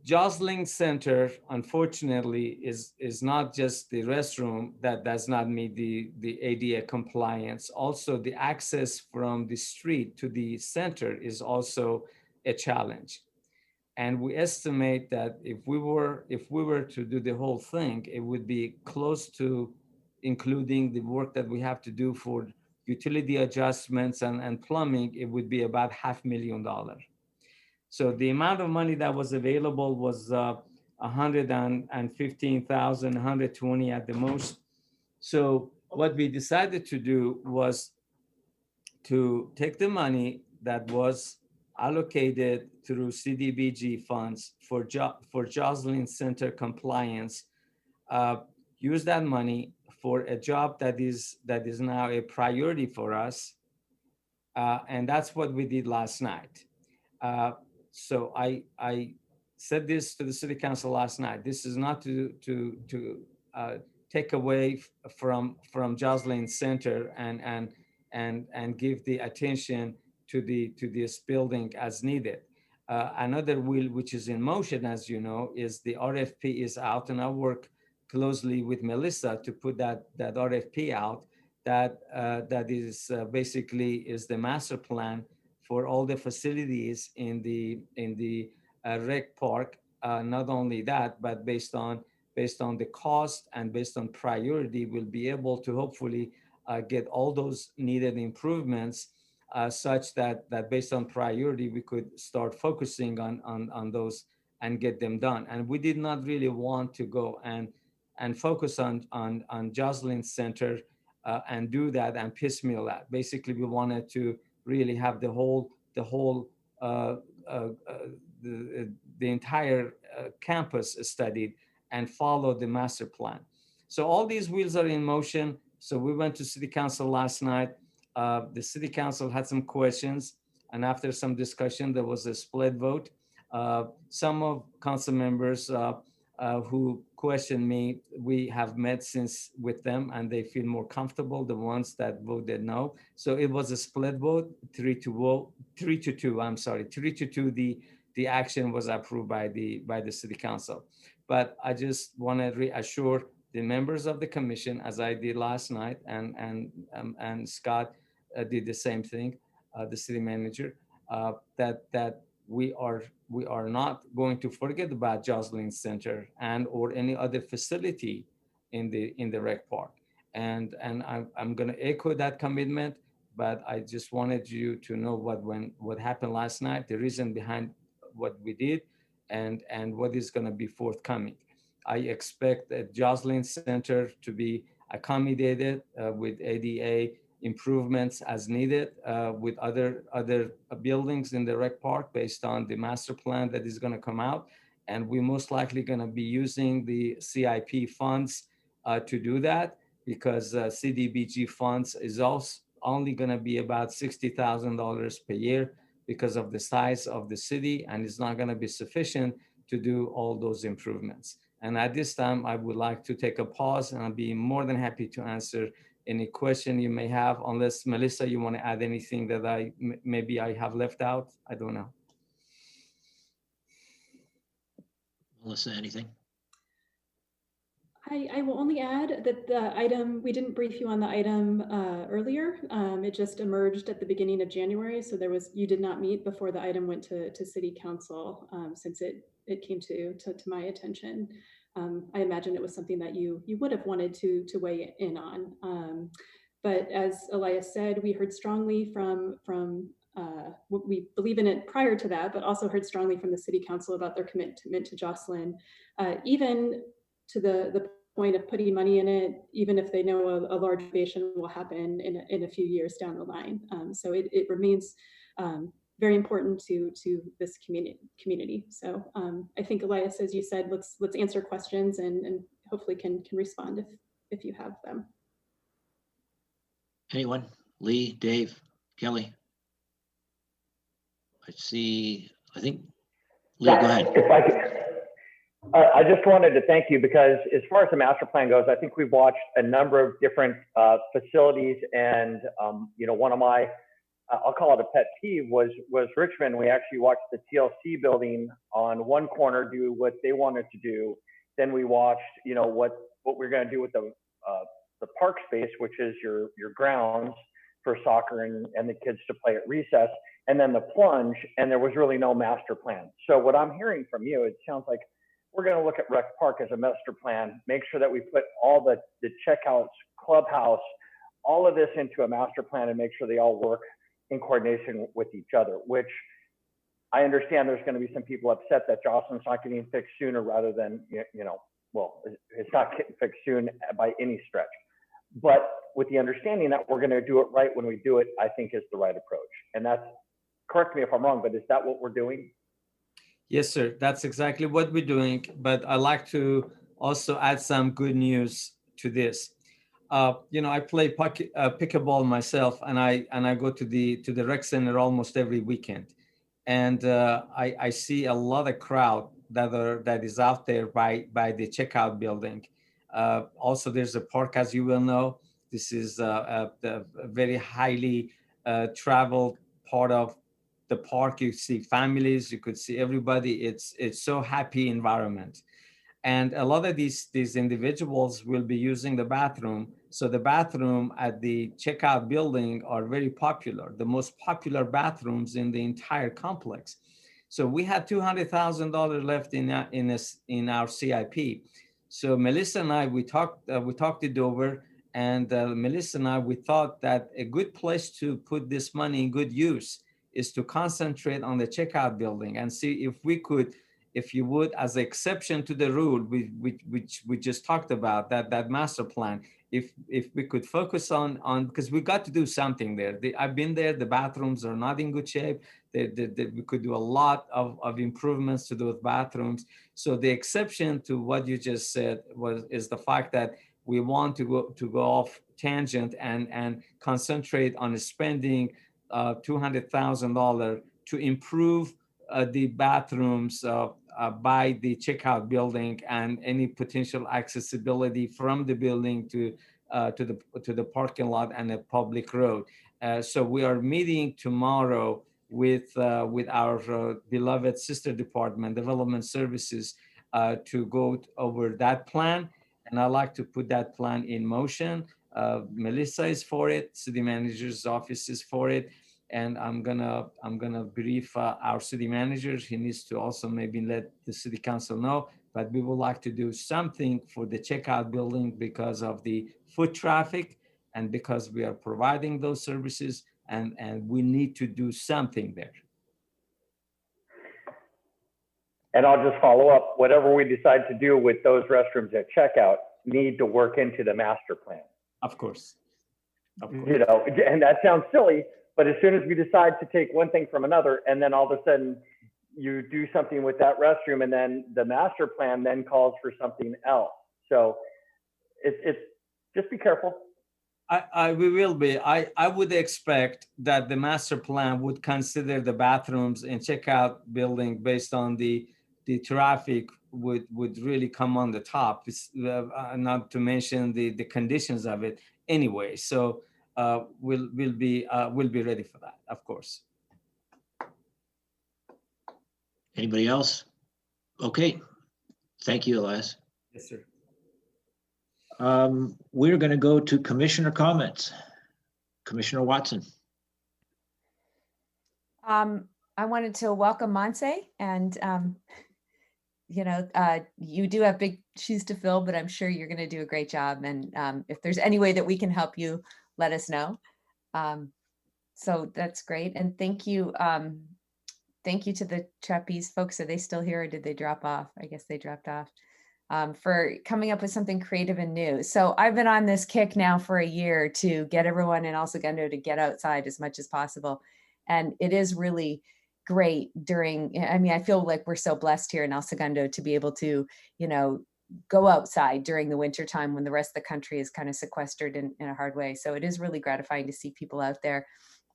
Jostling Center, unfortunately, is not just the restroom that does not meet the ADA compliance. Also, the access from the street to the center is also a challenge. And we estimate that if we were to do the whole thing, it would be close to, including the work that we have to do for utility adjustments and plumbing, it would be about $500,000. So the amount of money that was available was $115,000, 120 at the most. So what we decided to do was to take the money that was allocated through CDBG funds for Joslin Center compliance, use that money for a job that is now a priority for us, and that's what we did last night. So I said this to the city council last night. This is not to take away from Joslin Center and give the attention to this building as needed. Another wheel which is in motion, as you know, is the RFP is out, and I work closely with Melissa to put that RFP out. That is basically is the master plan for all the facilities in the rec park. Not only that, but based on the cost and based on priority, we'll be able to hopefully get all those needed improvements such that based on priority, we could start focusing on those and get them done. And we did not really want to go and focus on Joslin Center and do that and piecemeal that. Basically, we wanted to really have the entire campus studied and follow the master plan. So all these wheels are in motion. So we went to City Council last night. The City Council had some questions, and after some discussion, there was a split vote. Some of council members who questioned me, we have met since with them, and they feel more comfortable. The ones that voted no, so it was a split vote, 3-2. I'm sorry, 3-2. The action was approved by the City Council. But I just want to reassure the members of the commission, as I did last night, and Scott did the same thing, the city manager, that we are not going to forget about Joslin Center and or any other facility in the rec park. And I'm going to echo that commitment, but I just wanted you to know what happened last night, the reason behind what we did, and what is going to be forthcoming. I expect that Joslin Center to be accommodated with ADA improvements as needed with other buildings in the rec park based on the master plan that is going to come out. And we're most likely going to be using the CIP funds to do that, because CDBG funds is also only going to be about $60,000 per year because of the size of the city, and it's not going to be sufficient to do all those improvements. And at this time, I would like to take a pause, and I'll be more than happy to answer any question you may have, unless Melissa, you want to add anything that maybe I have left out. I don't know. Melissa, anything? I will only add that the item, we didn't brief you on the item earlier. It just emerged at the beginning of January. So you did not meet before the item went to City Council, since it came to my attention. I imagine it was something that you would have wanted to weigh in on. But as Elias said, we heard strongly from we believe in it prior to that, but also heard strongly from the City Council about their commitment to Joslin, even to the point of putting money in it, even if they know a large renovation will happen in a few years down the line. So it remains very important to this community. So I think, Elias, as you said, let's answer questions and hopefully can respond if you have them. Anyone? Lee, Dave, Kelly? I think, Lee, go ahead. If I could, I just wanted to thank you because as far as the master plan goes, I think we've watched a number of different facilities, and one of my, I'll call it a pet peeve, was Richmond. We actually watched the TLC building on one corner do what they wanted to do. Then we watched, what we're going to do with the park space, which is your grounds for soccer and the kids to play at recess, and then the plunge, and there was really no master plan. So what I'm hearing from you, it sounds like we're going to look at Rec Park as a master plan, make sure that we put all the checkouts, clubhouse, all of this into a master plan and make sure they all work in coordination with each other, which I understand there's going to be some people upset that Jocelyn's not getting fixed sooner rather than, well, it's not getting fixed soon by any stretch. But with the understanding that we're going to do it right when we do it, I think is the right approach. And that's, correct me if I'm wrong, but is that what we're doing? Yes, sir. That's exactly what we're doing. But I like to also add some good news to this. I play pickleball myself, and I go to the rec center almost every weekend, and I see a lot of crowd that is out there by the checkout building. Also, there's a park, as you will know. This is a very highly traveled part of the park. You see families, you could see everybody. It's so happy environment. And a lot of these individuals will be using the bathroom. So the bathroom at the checkout building are very popular, the most popular bathrooms in the entire complex. So we had $200,000 left in our CIP. So Melissa and I, we talked it over, and Melissa and I, we thought that a good place to put this money in good use is to concentrate on the checkout building and see if we could, if you would, as an exception to the rule, which we just talked about, that master plan, if we could focus on because we got to do something there. I've been there, the bathrooms are not in good shape. We could do a lot of improvements to those bathrooms. So the exception to what you just said is the fact that we want to go off tangent and concentrate on spending $200,000 to improve the bathrooms by the checkout building and any potential accessibility from the building to the parking lot and the public road. So we are meeting tomorrow with our beloved sister department, Development Services, to go over that plan. And I'd like to put that plan in motion. Melissa is for it. City manager's office is for it. And I'm gonna brief our city manager. He needs to also maybe let the city council know, but we would like to do something for the checkout building because of the foot traffic and because we are providing those services, and we need to do something there. And I'll just follow up, whatever we decide to do with those restrooms at checkout need to work into the master plan. Of course. And that sounds silly, but as soon as we decide to take one thing from another, and then all of a sudden you do something with that restroom, and then the master plan then calls for something else. So it's just be careful. We will be. I would expect that the master plan would consider the bathrooms in checkout building based on the traffic would really come on the top. It's, not to mention the conditions of it anyway. So we'll be ready for that, of course. Anybody else? Okay, thank you, Elias. Yes, sir. We're going to go to commissioner comments. Commissioner Watson. I wanted to welcome Montse, and you do have big shoes to fill, but I'm sure you're going to do a great job. And if there's any way that we can help you, let us know. So that's great. And thank you. Thank you to the Trapeze folks. Are they still here, or did they drop off? I guess they dropped off. For coming up with something creative and new. So I've been on this kick now for a year to get everyone in El Segundo to get outside as much as possible. And it is really great I feel like we're so blessed here in El Segundo to be able to, go outside during the winter time when the rest of the country is kind of sequestered in a hard way. So it is really gratifying to see people out there.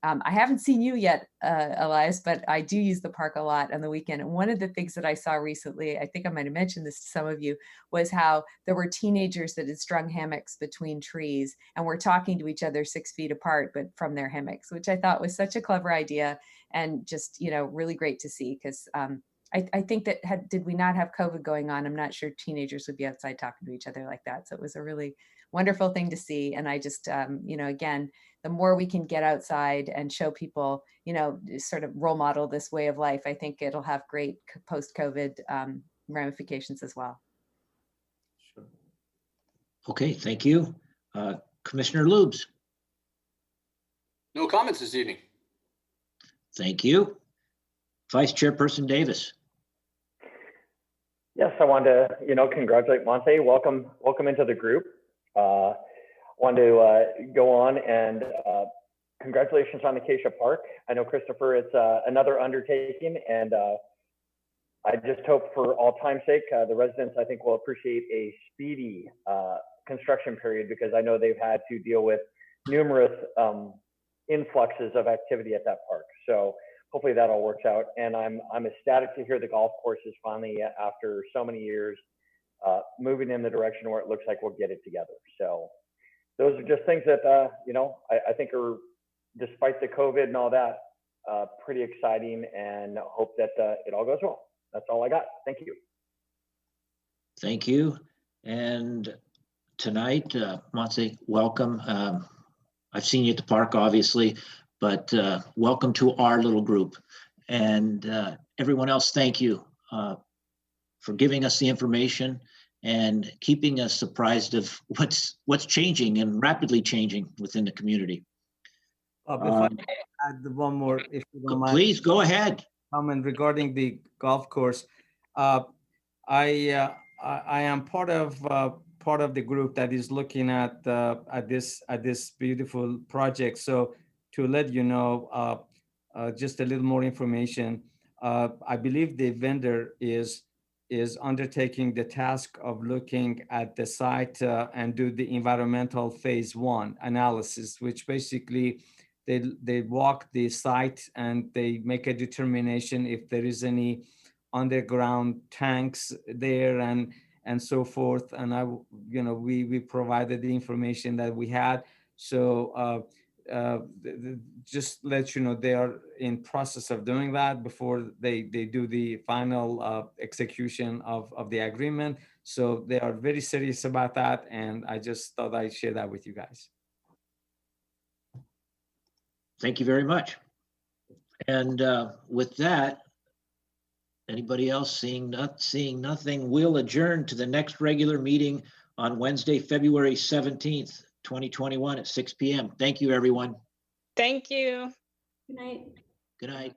I haven't seen you yet, Elias, but I do use the park a lot on the weekend. And one of the things that I saw recently, I think I might have mentioned this to some of you, was how there were teenagers that had strung hammocks between trees and were talking to each other 6 feet apart, but from their hammocks, which I thought was such a clever idea and just, really great to see, because I think that did we not have COVID going on, I'm not sure teenagers would be outside talking to each other like that. So it was a really wonderful thing to see. And I just, again, the more we can get outside and show people, sort of role model this way of life, I think it'll have great post-COVID ramifications as well. Sure. Okay, thank you. Commissioner Lubes. No comments this evening. Thank you. Vice Chairperson Davis. Yes, I wanted to, congratulate Monte. Welcome into the group. Wanted to go on and congratulations on Acacia Park. I know, Christopher, it's another undertaking, and I just hope for all time's sake, the residents, I think, will appreciate a speedy construction period, because I know they've had to deal with numerous influxes of activity at that park. So hopefully that all works out. And I'm ecstatic to hear the golf course is finally, after so many years, moving in the direction where it looks like we'll get it together. So those are just things that, I think are, despite the COVID and all that, pretty exciting, and hope that it all goes well. That's all I got. Thank you. Thank you. And tonight, Monse, welcome. I've seen you at the park, obviously, but welcome to our little group. And everyone else, thank you for giving us the information and keeping us apprised of what's changing and rapidly changing within the community. Before I add one more, if you don't mind. Please go ahead. Comment regarding the golf course. I am part of the group that is looking at this beautiful project. So to let you know, just a little more information. I believe the vendor is undertaking the task of looking at the site and do the environmental phase 1 analysis, which basically they walk the site and they make a determination if there is any underground tanks there and so forth. And we provided the information that we had. So just let you know, they are in process of doing that before they do the final execution of the agreement. So they are very serious about that, and I just thought I'd share that with you guys. Thank you very much. And with that, anybody else seeing nothing, we'll adjourn to the next regular meeting on Wednesday, February 17th, 2021 at 6 p.m. Thank you, everyone. Thank you. Good night. Good night.